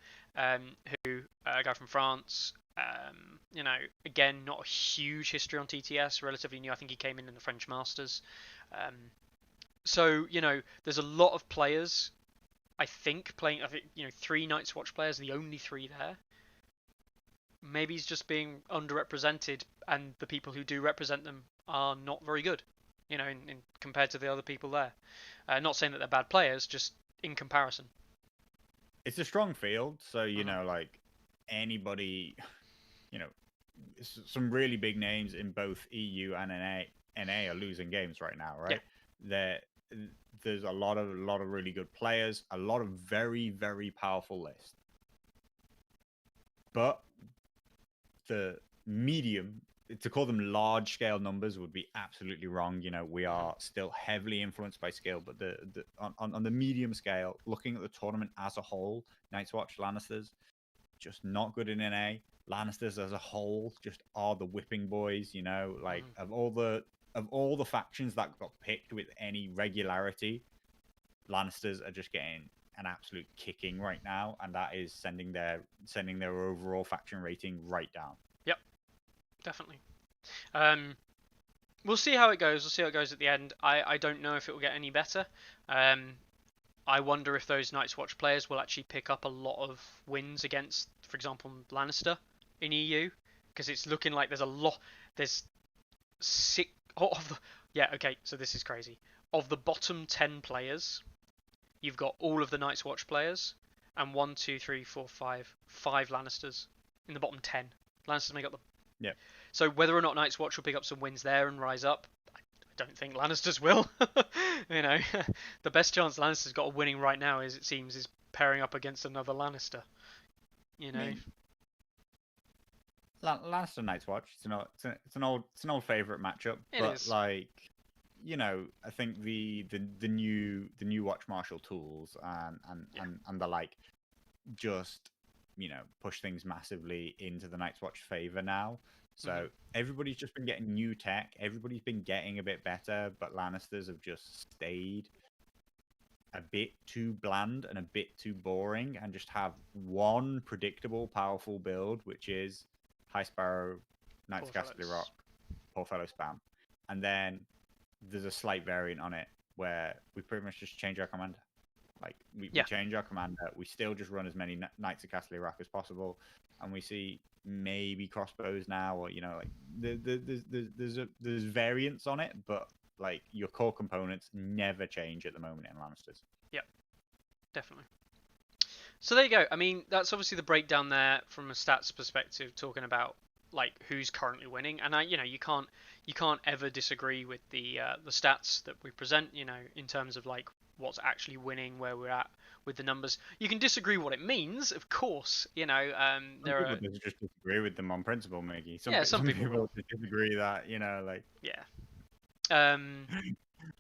who a guy from France. Again, not a huge history on TTS, relatively new. I think he came in the French Masters. Um, so there's a lot of players. I think playing. I think three Night's Watch players, the only three there. Maybe he's just being underrepresented, and the people who do represent them are not very good. In compared to the other people there. Not saying that they're bad players, just in comparison. It's a strong field, so Mhm. like anybody, you know, some really big names in both EU and NA are losing games right now, Yeah. right? There, there's a lot of really good players, a lot of very very powerful lists, but the medium, to call them large scale numbers would be absolutely wrong. We Mhm. are still heavily influenced by skill, but on the medium scale, looking at the tournament as a whole, Night's Watch Lannisters just not good in NA. Lannisters as a whole just are the whipping boys. Like Mhm. of all the factions that got picked with any regularity, Lannisters are just getting an absolute kicking right now, and that is sending their overall faction rating right down. Yep. Definitely. Um, we'll see how it goes. We'll see how it goes at the end. I don't know if it will get any better. Um, I wonder if those Night's Watch players will actually pick up a lot of wins against, for example, Lannister in EU, because it's looking like there's a lot. There's six of the. Yeah, okay. So this is crazy. Of the bottom 10 players, you've got all of the Night's Watch players, and one, two, three, four, five Lannisters in the bottom 10. Lannisters make up the. Yeah. So whether or not Night's Watch will pick up some wins there and rise up, I don't think Lannisters will. you know, the best chance Lannister's got of winning right now, is it seems, is pairing up against another Lannister. You I know, mean, Lannister Night's Watch. It's an old favorite matchup, it but is. like, I think the new Watch Marshal tools Yeah. and the like just push things massively into the Night's Watch favor now. Hmm. So everybody's just been getting new tech. Everybody's been getting a bit better, but Lannisters have just stayed a bit too bland and a bit too boring, and just have one predictable, powerful build, which is High Sparrow, Knights Poor of Casterly fellows. Rock, Poor Fellow spam. And then there's a slight variant on it where we pretty much just change our commander. Like, we Yeah. change our commander. We still just run as many Knights of Casterly Rock as possible. And we see maybe crossbows now, or, like, there's variants on it, but like your core components never change at the moment in Lannisters. Yeah. Definitely. So there you go. I mean, that's obviously the breakdown there from a stats perspective, talking about like who's currently winning, and you can't ever disagree with the stats that we present. In terms of like what's actually winning, where we're at with the numbers. You can disagree what it means, of course. Some There people are, just disagree with them on principle, Mickey. Some yeah, some some people people will. just disagree that like Yeah. Um.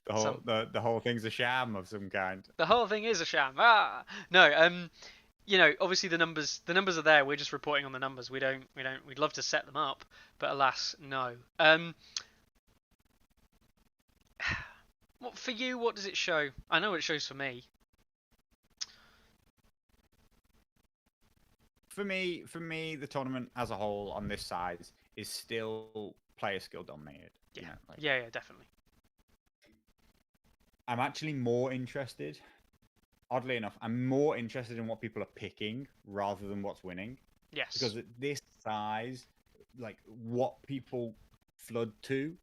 the whole Some the whole thing's a sham of some kind. The whole thing is a sham. Ah. No. Obviously the numbers are there. We're just reporting on the numbers. We'd love to set them up, but alas, no. What for you? What does it show? I know what it shows for me. For me, the tournament as a whole on this size is still player skill dominated. Yeah, Like, yeah, yeah, definitely. I'm actually more interested. Oddly enough, I'm more interested in what people are picking rather than what's winning, Yes. because at this size, like, what people flood to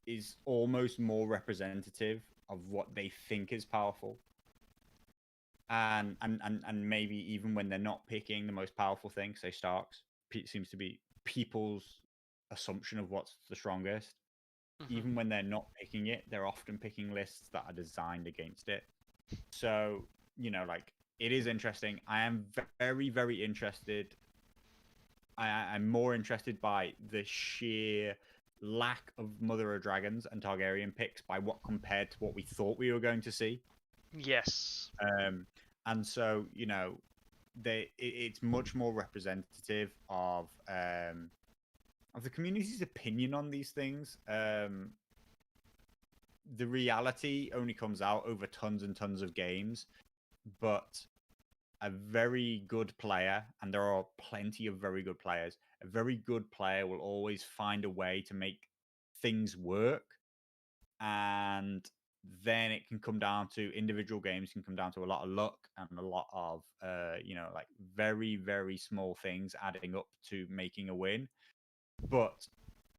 is almost more representative of what they think is powerful. And maybe even when they're not picking the most powerful thing, say Starks, seems to be people's assumption of what's the strongest. Mhm. Even when they're not picking it, they're often picking lists that are designed against it. So, like, it is interesting. I am very, very interested. I'm more interested by the sheer lack of Mother of Dragons and Targaryen picks by what compared to what we thought we were going to see. Yes. And so it's much more representative of the community's opinion on these things. The reality only comes out over tons and tons of games, but a very good player, and there are plenty of very good players, a very good player will always find a way to make things work. And then it can come down to individual games, can come down to a lot of luck and a lot of, like very, very small things adding up to making a win. But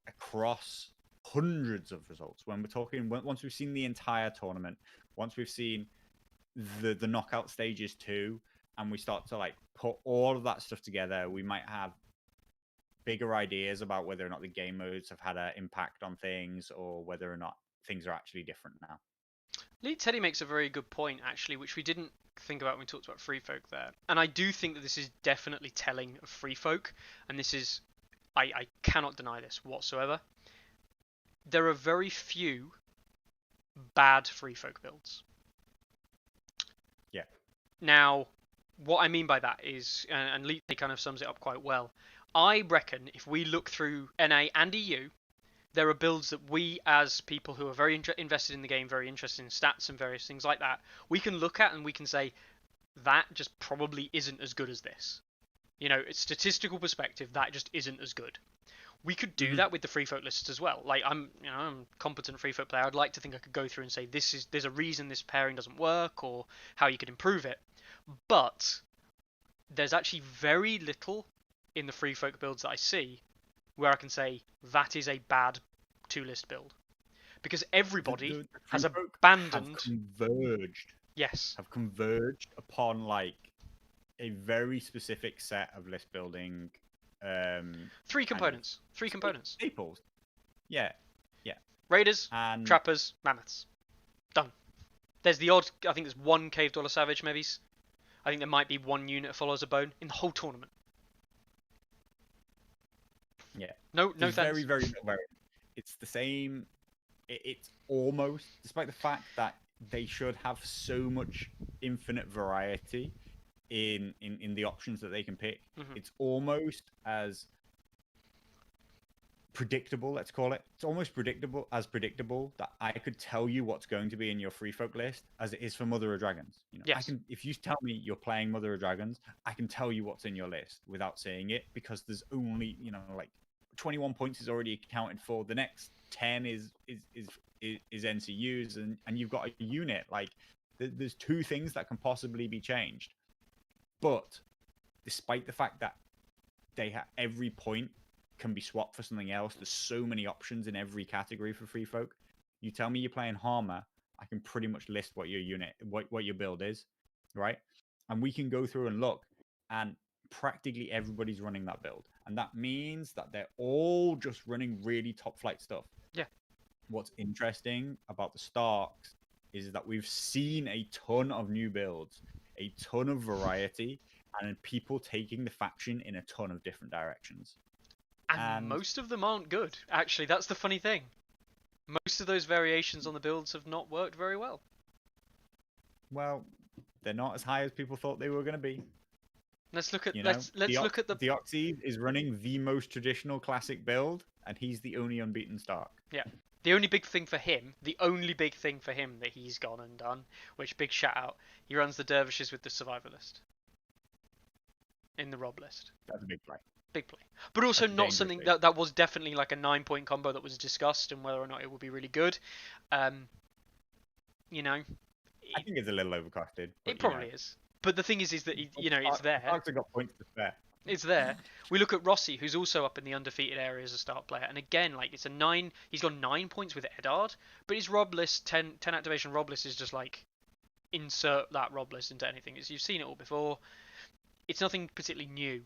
across hundreds of results, when we're talking, once we've seen the entire tournament, once we've seen the knockout stages too, and we start to like put all of that stuff together, we might have bigger ideas about whether or not the game modes have had an impact on things, or whether or not things are actually different now. Lee Teddy makes a very good point, actually, which we didn't think about when we talked about Free Folk there. And I do think that this is definitely telling of Free Folk, and this is, I cannot deny this whatsoever. There are very few bad Free Folk builds. Yeah. Now, what I mean by that is, and Lee kind of sums it up quite well, I reckon if we look through NA and EU, there are builds that we, as people who are very invested in the game, very interested in stats and various things like that, we can look at and we can say, that just probably isn't as good as this. It's statistical perspective, that just isn't as good. We could do that with the free folk lists as well. Like I'm a competent free folk player. I'd like to think I could go through and say there's a reason this pairing doesn't work, or how you could improve it. But there's actually very little in the free folk builds that I see where I can say that is a bad 2-list build, because everybody has abandoned. Have converged upon like a very specific set of list building. Three components. Staples. Yeah. Raiders, trappers, mammoths. Done. There's the odd. I think there's one cave dweller savage, maybe. I think there might be one unit that follows a bone in the whole tournament. Yeah. No thanks. Very, very, very. It's the same. It's almost, despite the fact that they should have so much infinite variety in the options that they can pick. It's almost as predictable, let's call it. It's almost predictable that I could tell you what's going to be in your free folk list as it is for Mother of Dragons. Yes. If you tell me you're playing Mother of Dragons, I can tell you what's in your list without saying it, because there's only, like 21 points is already accounted for. The next 10 is NCUs, and you've got a unit. Like there's two things that can possibly be changed. But despite the fact that every point can be swapped for something else, there's so many options in every category for free folk. You tell me you're playing Harmer, I can pretty much list what your unit, what your build is, right? And we can go through and look, and practically everybody's running that build, and that means that they're all just running really top flight stuff. Yeah. What's interesting about the Starks is that we've seen a ton of new builds, a ton of variety, and people taking the faction in a ton of different directions. And most of them aren't good. Actually, that's the funny thing. Most of those variations on the builds have not worked very well. Well, they're not as high as people thought they were going to be. Let's look at let's look at the Deoxys is running the most traditional classic build, and he's the only unbeaten Stark. Yeah. The only big thing for him that he's gone and done, which big shout out, he runs the dervishes with the survivor list in the Rob list. That's a big play. Big play. But also not something that was definitely like a 9-point combo that was discussed, and whether or not it would be really good. I think it's a little overcosted. It probably is. But the thing is that it's there. Starks have got points to spare. It's there. We look at Rossi, who's also up in the undefeated area as a start player, and again, like it's a 9. He's got 9 points with Eddard, but his Rob list 10 activation Rob list is just like insert that Rob list into anything. You've seen it all before. It's nothing particularly new.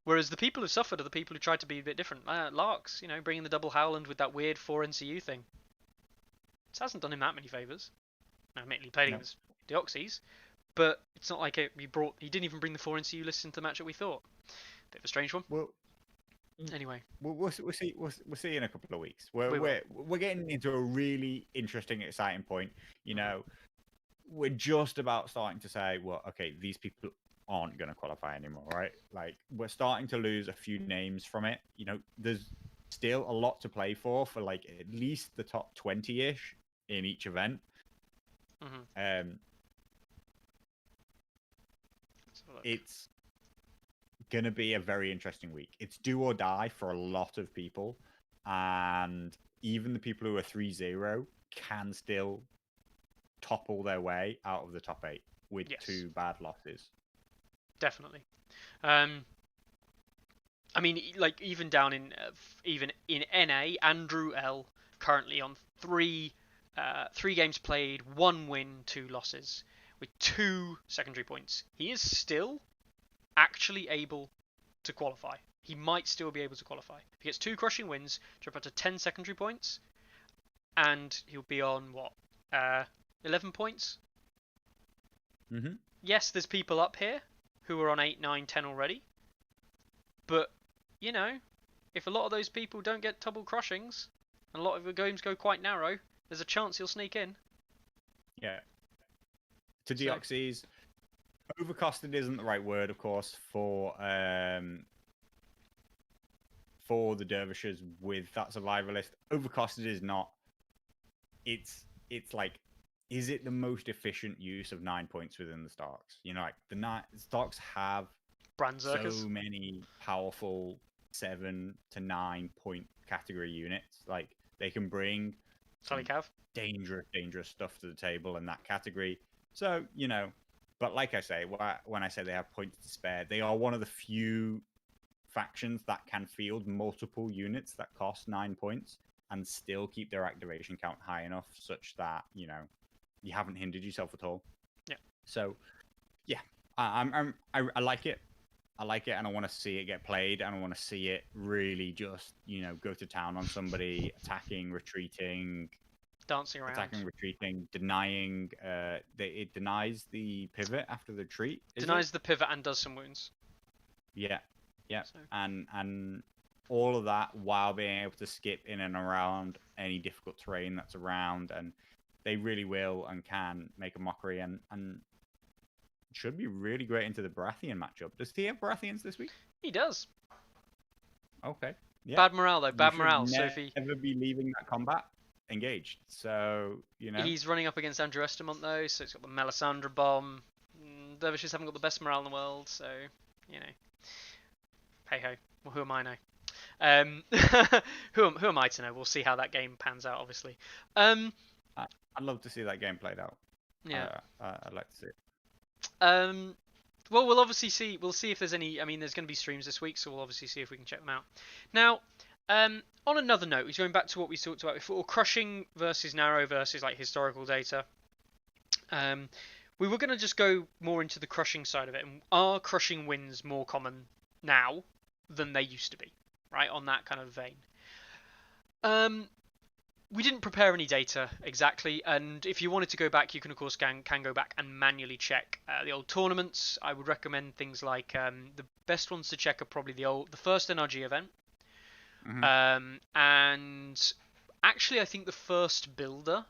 Whereas the people who suffered are the people who tried to be a bit different. Larks, bringing the double Howland with that weird 4 NCU thing. It hasn't done him that many favours. Now, admittedly, played against Deoxys, but it's not like he didn't even bring the 4 NCU list into the match that we thought. Bit of a strange one. Well, anyway, we'll see in a couple of weeks. We're getting into a really interesting, exciting point. we're just about starting to say, well, okay, these people aren't going to qualify anymore, right? Like, we're starting to lose a few names from it. You know, there's still a lot to play for like at least the top 20-ish in each event. It's gonna be a very interesting week. It's do or die for a lot of people, and even the people who are 3-0 can still topple their way out of the top 8 with 2 bad losses. Definitely. I mean, like even down in NA, Andrew L currently on 3 games played, 1 win, 2 losses with 2 secondary points. He is still actually able to qualify. He might still be able to qualify. If he gets 2 crushing wins, drop out to 10 secondary points, and he'll be on what, 11 points. Yes, there's people up here who are on 8, 9, 10 already, but you know, if a lot of those people don't get double crushings and a lot of the games go quite narrow, there's a chance he'll sneak in. Yeah. To DXEs, overcosted isn't the right word, of course, for the dervishes with that survivor list. Overcosted is not. It's like, is it the most efficient use of 9 points within the Starks? You know, like the Starks have so many powerful 7 to 9 point category units. Like, they can bring dangerous stuff to the table in that category. So, you know, but like I say, when I say they have points to spare, they are one of the few factions that can field multiple units that cost 9 points and still keep their activation count high enough such that, you know, you haven't hindered yourself at all. Yeah. So, yeah, I like it. I like it, and I want to see it get played, and I want to see it really just, you know, go to town on somebody, attacking, retreating, dancing around, attacking, retreating, denying. It denies the pivot after the retreat. Denies the pivot and does some wounds. Yeah, yeah, so. And all of that while being able to skip in and around any difficult terrain that's around, and they really will and can make a mockery and should be really great into the Baratheon matchup. Does he have Baratheons this week? He does. Okay. Yeah. Bad morale though. Bad morale. So if he never be leaving that combat engaged. So, you know. He's running up against Andrew Estamont though, so it's got the Melisandre bomb. Dervishes haven't got the best morale in the world, so you know. Hey ho. Well, who am I now? Who am I to know? We'll see how that game pans out, obviously. I'd love to see that game played out. Yeah. I'd like to see it. Well, we'll obviously see. We'll see if there's any. I mean, there's going to be streams this week, so we'll obviously see if we can check them out. Now, on another note, he's going back to what we talked about before: crushing versus narrow versus like historical data. We were going to just go more into the crushing side of it. And are crushing wins more common now than they used to be? Right, on that kind of vein. We didn't prepare any data exactly, and if you wanted to go back, you can of course can go back and manually check the old tournaments. I would recommend things like the best ones to check are probably the first NRG event, and actually I think the first builder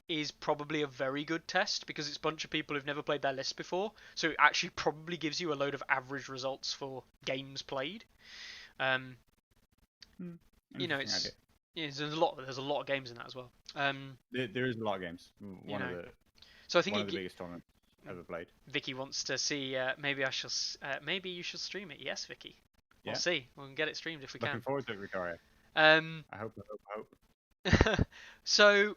is probably a very good test because it's a bunch of people who've never played their list before, so it actually probably gives you a load of average results for games played. You know, it's. Yeah, there's a lot of games in that as well. There is a lot of games. One of the biggest tournaments ever played. Vicky wants to see. Maybe you should stream it. Yes, Vicky. We'll see. We'll get it streamed if we can. Looking forward to it, Victoria. I hope. So,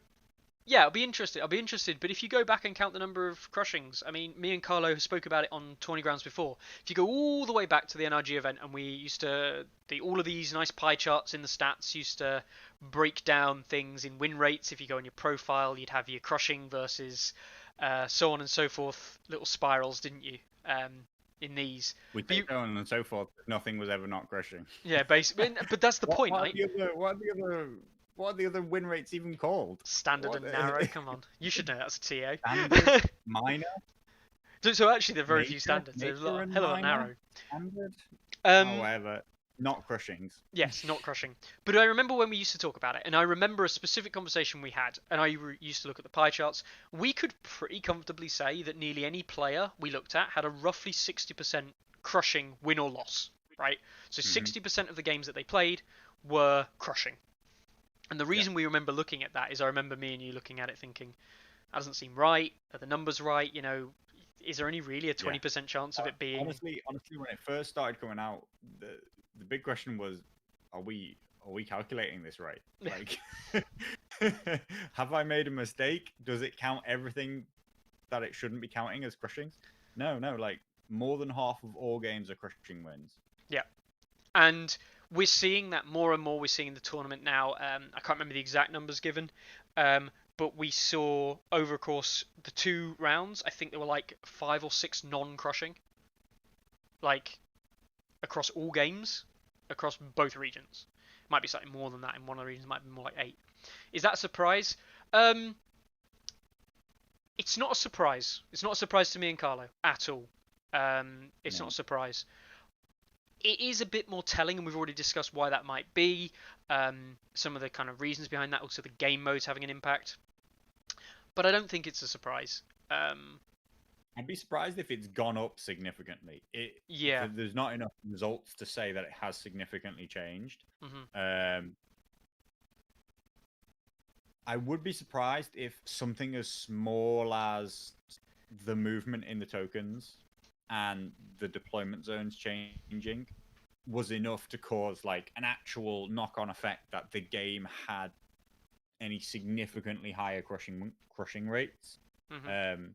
yeah, I'll be interested. But if you go back and count the number of crushings, I mean, me and Carlo spoke about it on Tourney Grounds before. If you go all the way back to the NRG event, and we used to all of these nice pie charts in the stats used to break down things in win rates. If you go on your profile, you'd have your crushing versus so on and so forth, little spirals, didn't you? In these, we take so on and so forth. Nothing was ever not crushing. Yeah, basically. But that's the point, what right? What are the other win rates even called? Standard and narrow. Come on, you should know that's a TA. Standard, minor. So actually, there are very few standards. There's a hell of a narrow. Standard. Whatever. not crushings. Yes, not crushing. But I remember when we used to talk about it, and I remember a specific conversation we had, and used to look at the pie charts. We could pretty comfortably say that nearly any player we looked at had a roughly 60% crushing win or loss, right? So Hmm. 60% of the games that they played were crushing. And the Yeah. reason we remember looking at that is I remember me and you looking at it thinking, that doesn't seem right. Are the numbers right? Is there any really a Yeah. 20% chance of it being. Honestly, when it first started coming out, the big question was, are we calculating this right? Like, have I made a mistake? Does it count everything that it shouldn't be counting as crushings? No, no. Like more than half of all games are crushing wins. Yeah. And we're seeing that more and more. We're seeing in the tournament now. I can't remember the exact numbers given, but we saw over, of course, the 2 rounds. I think there were like 5 or 6 non-crushing, like across all games, across both regions. Might be slightly more than that in one of the regions. Might be more like 8. Is that a surprise? Um, it's not a surprise. It's not a surprise to me and Carlo at all. It's not a No. surprise. It is a bit more telling, and we've already discussed why that might be. Some of the kind of reasons behind that, also the game modes having an impact. But I don't think it's a surprise. Um, I'd be surprised if it's gone up significantly. yeah. There's not enough results to say that it has significantly changed. Hmm. Um, I would be surprised if something as small as the movement in the tokens and the deployment zones changing was enough to cause like an actual knock-on effect that the game had any significantly higher crushing rates. Hmm. Um,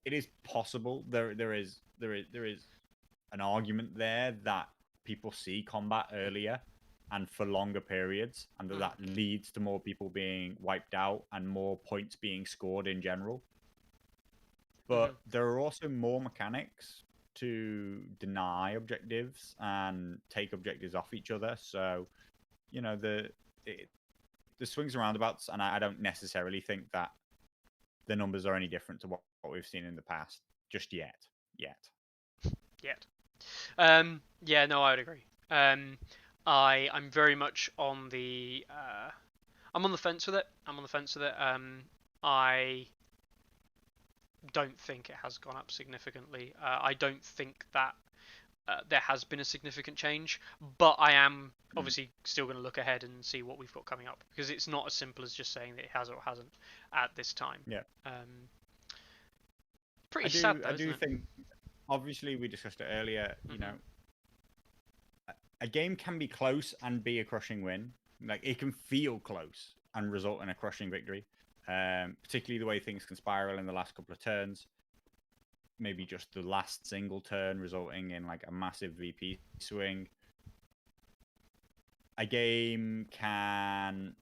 it is possible there is an argument there that people see combat earlier and for longer periods, and that Hmm. that leads to more people being wiped out and more points being scored in general. Hmm. But there are also more mechanics to deny objectives and take objectives off each other. So, it, the swings and roundabouts, and I don't necessarily think that the numbers are any different to what we've seen in the past just yet. Yet. Yet. Yeah. No, I would agree. I'm very much on the. I'm on the fence with it. I'm on the fence with it. I don't think it has gone up significantly. I don't think that there has been a significant change, but I am Mm. obviously still going to look ahead and see what we've got coming up, because it's not as simple as just saying that it has or hasn't at this time. Yeah. Um, Pretty sad I though, isn't do it? think, obviously we discussed it earlier, Hmm. a game can be close and be a crushing win. Like it can feel close and result in a crushing victory. Particularly the way things can spiral in the last couple of turns. Maybe just the last single turn resulting in like a massive VP swing. A game can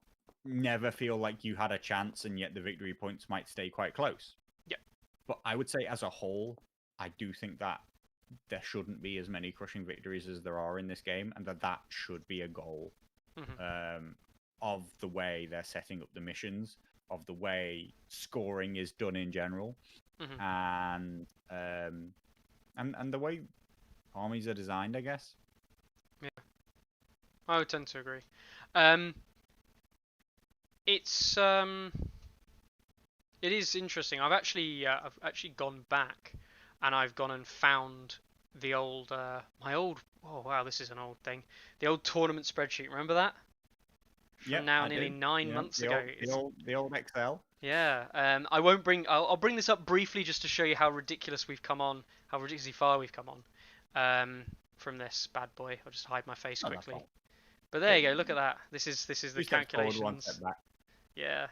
never feel like you had a chance, and yet the victory points might stay quite close. Yeah. But I would say, as a whole, I do think that there shouldn't be as many crushing victories as there are in this game, and that should be a goal Hmm. um, of the way they're setting up the missions, of the way scoring is done in general, Hmm. and and the way armies are designed, I guess. Yeah, I would tend to agree. Um, it's it is interesting. I've actually gone back, and I've gone and found the old my old. Oh wow, this is an old thing. The old tournament spreadsheet. Remember that? From Yep, now I nearly do. 9 months ago. It's The old Excel. Yeah. I won't bring. I'll bring this up briefly just to show you how ridiculous we've come on, how ridiculously far we've come on. From this bad boy. I'll just hide my face Oh, that's quickly. fine. But there you go. Look at that. This is the 2 steps forward, 1 step calculations. back. Yeah.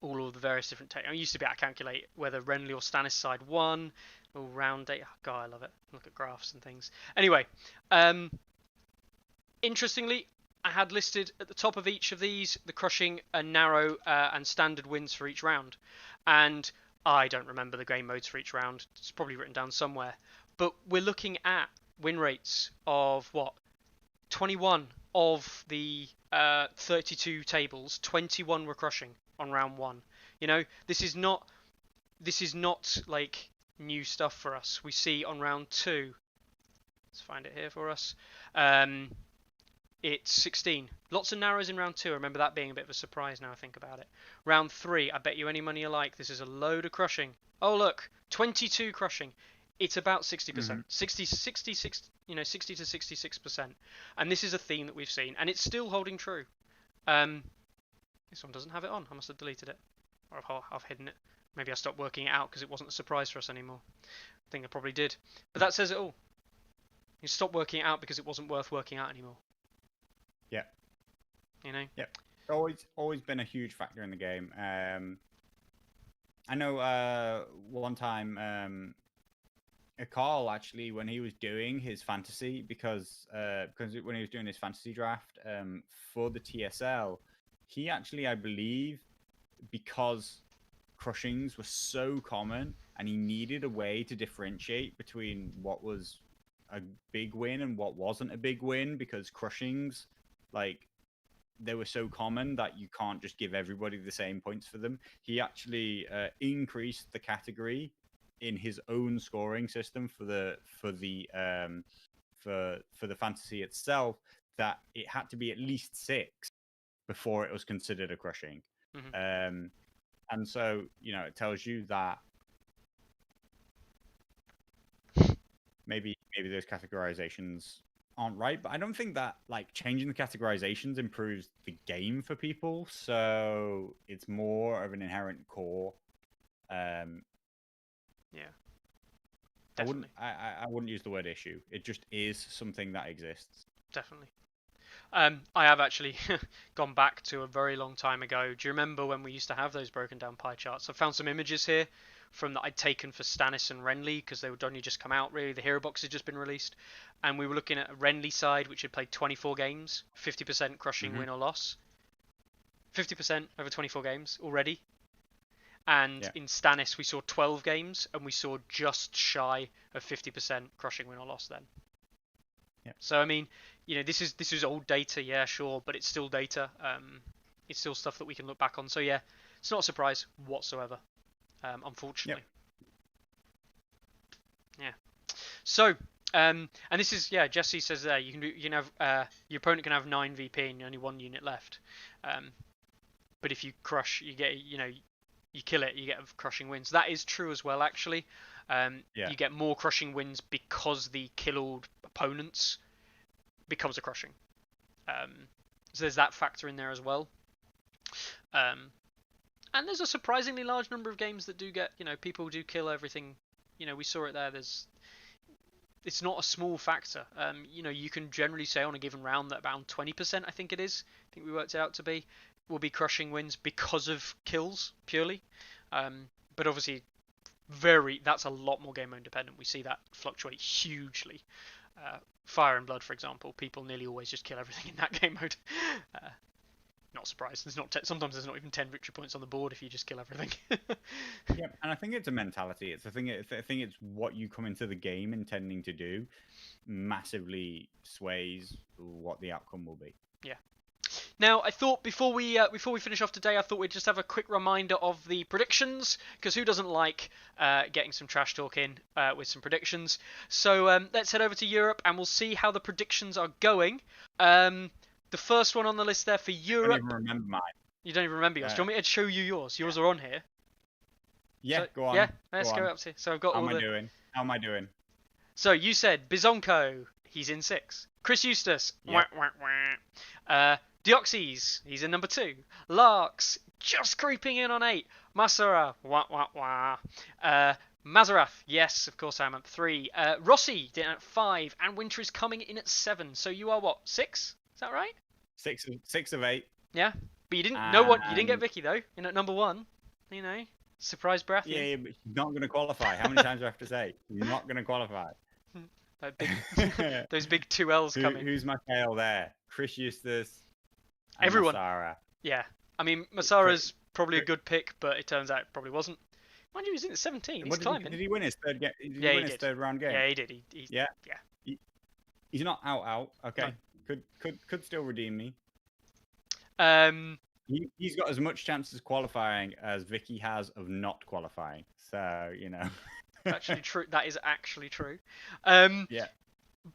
All of the various different tech. I used to be able to calculate whether Renly or Stannis side won. All round data. Oh, God, I love it. Look at graphs and things. Anyway, interestingly, I had listed at the top of each of these the crushing and narrow and standard wins for each round, and I don't remember the game modes for each round. It's probably written down somewhere. But we're looking at win rates of what 21 of the 32 tables, 21 were crushing on round one. This is not like new stuff for us. We see on round two Let's find it here for us. It's 16. Lots of narrows in round 2. I remember that being a bit of a surprise now I think about it. Round 3, I bet you any money you like, this is a load of crushing. Oh look, 22 crushing. It's about 60%. 60 to 66%. And this is a theme that we've seen, and it's still holding true. This one doesn't have it on. I must have deleted it. Or I've hidden it. Maybe I stopped working it out because it wasn't a surprise for us anymore. I think I probably did. But that says it all. You stopped working it out because it wasn't worth working out anymore. Yeah. You know? Yeah. Always been a huge factor in the game. I know one time Carl, actually, when he was doing his fantasy, because when he was doing his fantasy draft for the TSL, he actually, I believe, because crushings were so common and he needed a way to differentiate between what was a big win and what wasn't a big win, because crushings, like, they were so common that you can't just give everybody the same points for them. He actually increased the category in his own scoring system for the fantasy itself, that it had to be at least 6 before it was considered a crushing. Mm-hmm. And so, you know, it tells you that maybe those categorizations aren't right, but I don't think that, like, changing the categorizations improves the game for people. So it's more of an inherent core. Yeah. Definitely. I wouldn't use the word issue. It just is something that exists. Definitely. I have actually gone back to a very long time ago. Do you remember when we used to have those broken down pie charts? I found some images here from that I'd taken for Stannis and Renly, because they would only just come out, really. The hero box had just been released. And we were looking at a Renly side, which had played 24 games, 50% crushing win or loss. 50% over 24 games already. And in Stannis, we saw 12 games, and we saw just shy of 50% crushing win or loss then. Yep. So, I mean, you know, this is old data, yeah, sure, but it's still data. It's still stuff that we can look back on. So, yeah, it's not a surprise whatsoever, unfortunately. Yep. Yeah. So, and this is, yeah, Jesse says there, you can have your opponent can have 9 VP and only 1 unit left. But if you crush, you get, you know, you kill it, you get crushing wins. That is true as well, actually. You get more crushing wins because the killed opponents becomes a crushing. So there's that factor in there as well. And there's a surprisingly large number of games that do get, you know, people do kill everything. You know, we saw it there. It's not a small factor. You know, you can generally say on a given round that about 20%, I think it is, I think we worked it out to be, will be crushing wins because of kills purely. But obviously, that's a lot more game mode dependent. We see that fluctuate hugely. Fire and Blood, for example, people nearly always just kill everything in that game mode. Not surprised. Sometimes there's not even 10 victory points on the board if you just kill everything. Yeah, and I think it's a mentality. I think it's what you come into the game intending to do massively sways what the outcome will be. Yeah. Now, I thought before we finish off today, I thought we'd just have a quick reminder of the predictions, because who doesn't like getting some trash talk in with some predictions? So let's head over to Europe and we'll see how the predictions are going. The first one on the list there for Europe. I don't even remember mine. You don't even remember yours. Do you want me to show you yours? Yours are on here. Yeah, so, go on. Yeah, let's go up to. So I've got How am I doing? So you said Bizonko, he's in 6. Chris Eustace, yep. Deoxys, he's in number 2. Larks, just creeping in on 8. Masara, Mazarath, yes, of course I'm at 3. Rossi did at 5, and Winter is coming in at 7. So you are what, 6? Is that right? 6 of 8. Yeah, but you didn't. No one. You didn't get Vicky though. In at number 1. You know, surprise breath. Yeah, but she's not going to qualify. How many times do I have to say? You're not going to qualify. Those big 2 L's coming. Who's my tail there? Chris Eustace. Everyone. Masara. Yeah, I mean Masara's probably a good pick, but it turns out it probably wasn't. Mind you, he's in at 17. He's climbing. Did he win his third game? Did he win his third round game? Yeah, he did. Yeah. He's not out. Okay. No. Could still redeem me. He's got as much chance of qualifying as Vicky has of not qualifying. So, you know. Actually true. That is actually true. Yeah.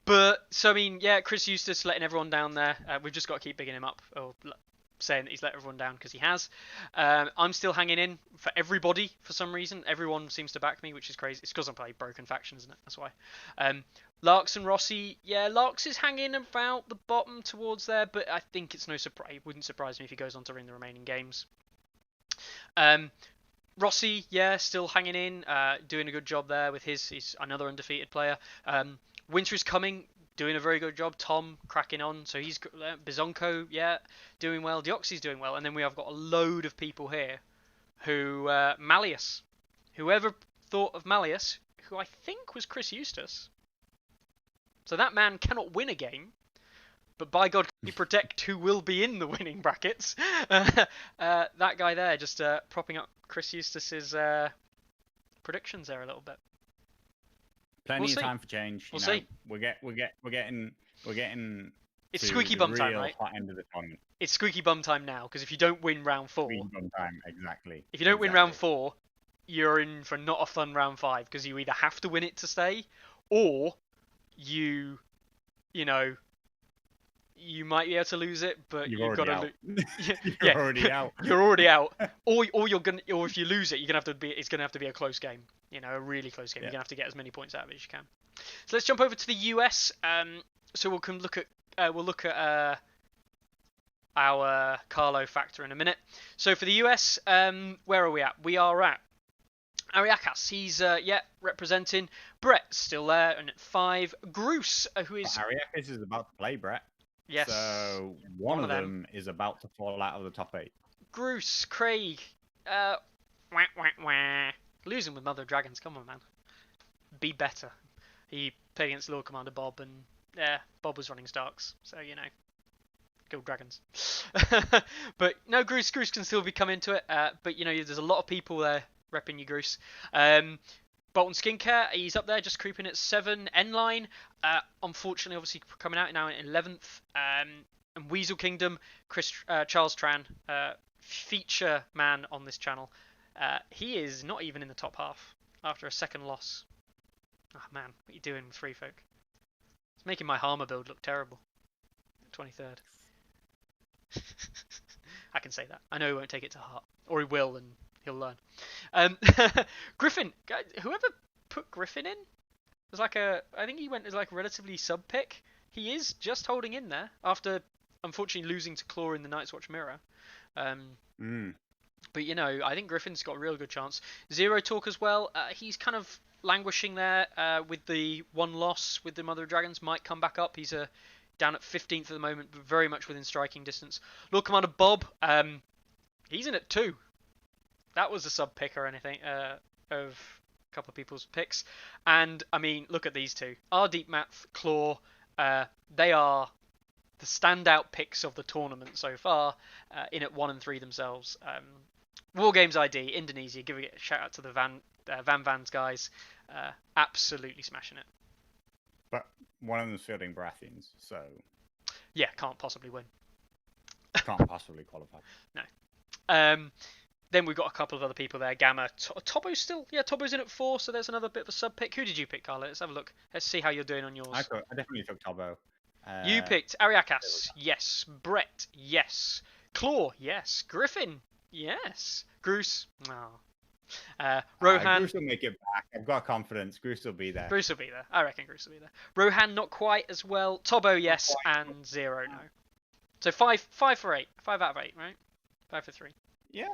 But so I mean, yeah, Chris Eustace letting everyone down there. We've just got to keep bigging him up, or saying that he's let everyone down because he has. I'm still hanging in for everybody for some reason. Everyone seems to back me, which is crazy. It's because I'm playing Broken Factions, isn't it? That's why. Larks and Rossi, yeah, Larks is hanging about the bottom towards there, but I think it's no surprise. It wouldn't surprise me if he goes on to win the remaining games. Rossi, yeah, still hanging in, doing a good job there with he's another undefeated player. Winter is coming, doing a very good job. Tom cracking on, so he's Bizonko, yeah, doing well. Deoxy's doing well, and then we have got a load of people here who Malleus, whoever thought of Malleus, who I think was Chris Eustace. So that man cannot win a game, but by God, can he protect who will be in the winning brackets? That guy there just propping up Chris Eustace's predictions there a little bit. Plenty of time for change. We'll see. We're getting. It's squeaky bum time, right? Hot end of the tournament. It's squeaky bum time now because if you don't win round 4, squeaky bum time, exactly. If you don't win round 4, you're in for not a fun round 5 because you either have to win it to stay, or you might be able to lose it, but you've got to lose. You're already out. You're already out. Or if you lose it, it's gonna have to be a close game. A really close game. You're gonna have to get as many points out of it as you can. So let's jump over to the US. So we'll look at our Carlo factor in a minute. So for the US, where are we at? We are at Ariakas. He's representing. Brett still there, and at 5. Gruce, who is Ariakas is about to play Brett. Yes. So one of them is about to fall out of the top 8. Gruce, Craig, losing with Mother of Dragons. Come on, man. Be better. He played against Lord Commander Bob, and Bob was running Starks, so go Dragons. But no, Gruce can still be coming into it. But there's a lot of people there repping you, Gruce. Bolton Skincare, he's up there, just creeping at 7. N-Line, unfortunately, obviously coming out now in 11th. And Weasel Kingdom, Charles Tran, feature man on this channel. He is not even in the top half after a second loss. Oh man, what are you doing with Free Folk? It's making my Harmer build look terrible. 23rd. I can say that. I know he won't take it to heart. Or he will, and he'll learn. Griffin, whoever put Griffin in was I think he went as like a relatively sub pick. He is just holding in there after unfortunately losing to Claw in the Night's Watch Mirror. But I think Griffin's got a real good chance. Zero Talk as well. He's kind of languishing there with the one loss with the Mother of Dragons. Might come back up. He's down at 15th at the moment, but very much within striking distance. Lord Commander Bob, he's in at 2. That was a sub pick or anything of a couple of people's picks. And I mean, look at these two. Our Deep Math, Claw, they are the standout picks of the tournament so far, in at 1 and 3 themselves. Wargames ID, Indonesia, giving it a shout out to the Van's guys. Absolutely smashing it. But one of them's fielding Baratheons, so... Yeah, can't possibly win. Can't possibly qualify. No. Then we've got a couple of other people there. Gamma. Tobo's still... Yeah, Tobo's in at 4, so there's another bit of a sub-pick. Who did you pick, Carlo? Let's have a look. Let's see how you're doing on yours. I definitely took Tobo. You picked Ariakas. Yes. Brett. Yes. Claw. Yes. Griffin. Yes. Gruce. Oh. Rohan. Gruce will make it back. I've got confidence. Gruce will be there. Gruce will be there. I reckon Gruce will be there. Rohan, not quite as well. Tobo, yes. And Zero, no. So 5 for 8. 5 out of 8, right? 5 for 3. Yeah.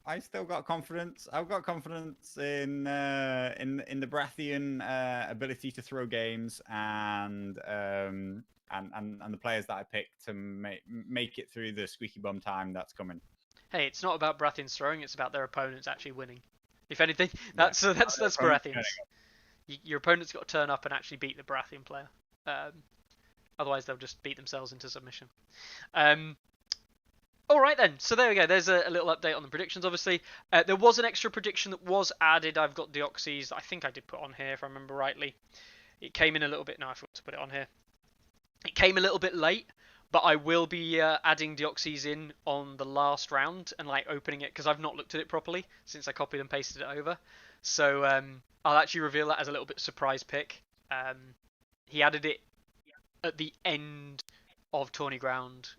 I still got confidence. I've got confidence in the Baratheon ability to throw games and the players that I picked to make it through the squeaky bum time that's coming. Hey, it's not about Baratheons throwing; it's about their opponents actually winning. If anything, that's Baratheons. Your opponent's got to turn up and actually beat the Baratheon player. Otherwise, they'll just beat themselves into submission. All right then, so there we go. There's a little update on the predictions. Obviously, there was an extra prediction that was added. I've got Deoxys. I think I did put on here if I remember rightly. It came in a little bit. No, I forgot to put it on here. It came a little bit late, but I will be adding Deoxys in on the last round and opening it because I've not looked at it properly since I copied and pasted it over. So I'll actually reveal that as a little bit surprise pick. He added it at the end of Tourney Ground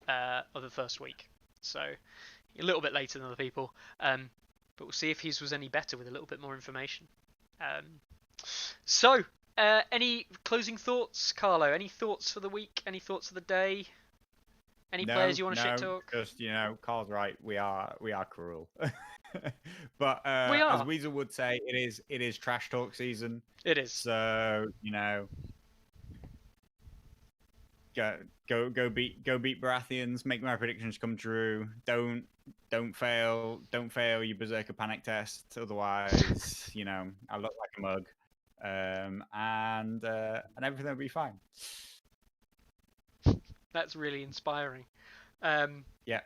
of the first week, so a little bit later than other people. But we'll see if his was any better with a little bit more information. So, any closing thoughts, Carlo? Any thoughts for the week? Any thoughts for the day? Any players you want to shit talk? Just Carl's right. We are cruel. But We as are. Weasel would say, it is trash talk season. It is. So go beat Baratheons. Make my predictions come true. Don't fail. Don't fail your Berserker panic test. Otherwise, I look like a mug. And everything will be fine. That's really inspiring. Yeah.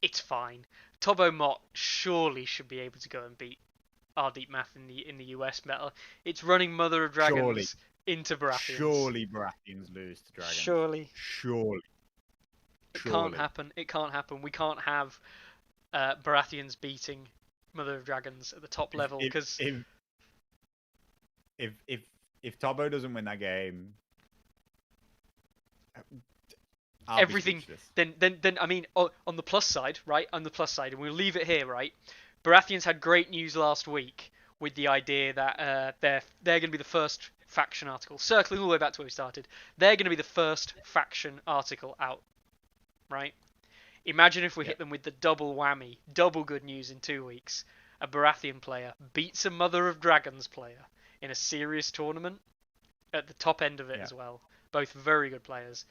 It's fine. Tobo Mott surely should be able to go and beat Ardeep Math in the US meta. It's running Mother of Dragons into Baratheons. Surely Baratheons lose to Dragons. Surely. It can't happen. It can't happen. We can't have Baratheons beating Mother of Dragons at the top level because if Tobo doesn't win that game, everything then I mean, on the plus side, right? On the plus side, and we'll leave it here, right? Baratheons had great news last week with the idea that they're going to be the first faction article, circling all the way back to where we started. They're going to be the first faction article out, right? Imagine if we hit them with the double whammy, double good news in 2 weeks. A Baratheon player beats a Mother of Dragons player in a serious tournament at the top end of it as well. Both very good players.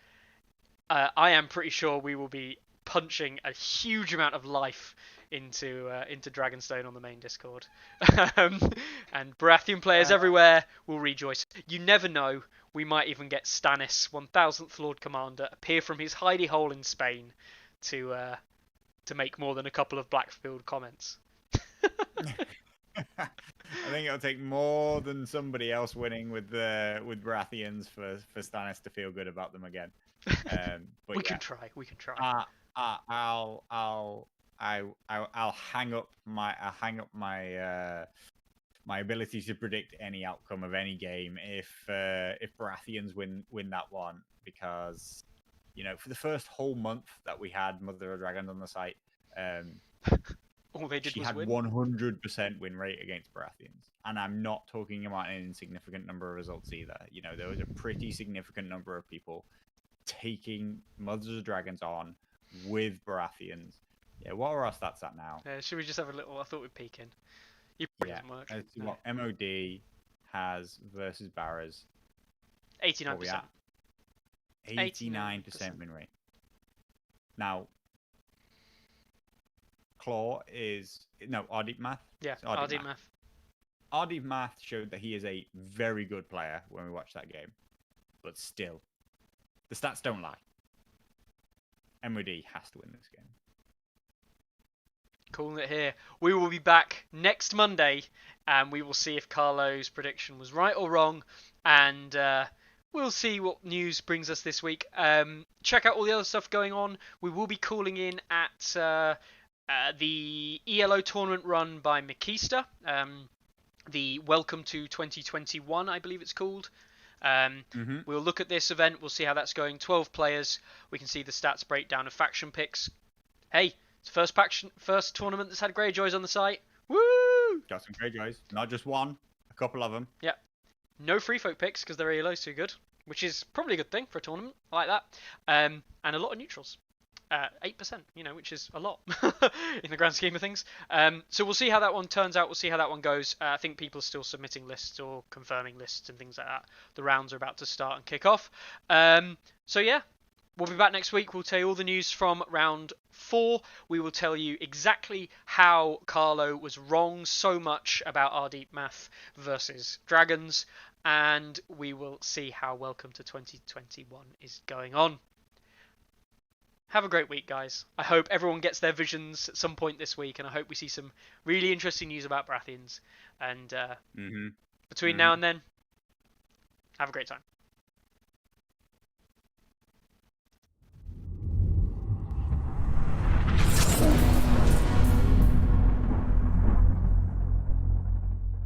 I am pretty sure we will be punching a huge amount of life into Dragonstone on the main Discord. And Baratheon players everywhere will rejoice. You never know, we might even get Stannis, 1000th Lord Commander, appear from his hidey hole in Spain to make more than a couple of Blackfield comments. I think it'll take more than somebody else winning with Baratheons for Stannis to feel good about them again. But we can try. I'll hang up my my ability to predict any outcome of any game if Baratheons win that one, because for the first whole month that we had Mother of Dragons on the site, all they did she was had win. 100% win rate against Baratheons, and I'm not talking about an insignificant number of results either. There was a pretty significant number of people taking Mothers of Dragons on with Baratheons. Yeah, what are our stats at now? Should we just have a little? I thought we'd peek in. Yeah, let's see what MOD has versus Barras. 89%. 89% win rate. Now, Claw is Ardeep Math. Yeah, Ardeep Math. Ardeep Math showed that he is a very good player when we watched that game, but still, the stats don't lie. MOD has to win this game. Calling it here. We will be back next Monday, and we will see if Carlo's prediction was right or wrong, and we'll see what news brings us this week. Check out all the other stuff going on. We will be calling in at the ELO tournament run by Makista, the Welcome to 2021, I believe it's called. We'll look at this event. We'll see how that's going. 12 players. We can see the stats breakdown of faction picks. Hey, it's the first tournament that's had Greyjoys on the site. Woo! Got some Greyjoys. Not just one, a couple of them. Yep. No free folk picks because their ELO's too good, which is probably a good thing for a tournament. I like that. And a lot of neutrals. 8%, which is a lot in the grand scheme of things. So we'll see how that one turns out. We'll see how that one goes. I think people are still submitting lists or confirming lists and things like that. The rounds are about to start and kick off. So yeah, we'll be back next week. We'll tell you all the news from round 4. We will tell you exactly how Carlo was wrong so much about Ardeep Math versus Dragons. And we will see how Welcome to 2021 is going on. Have a great week, guys. I hope everyone gets their visions at some point this week, and I hope we see some really interesting news about Baratheons. And between now and then, have a great time.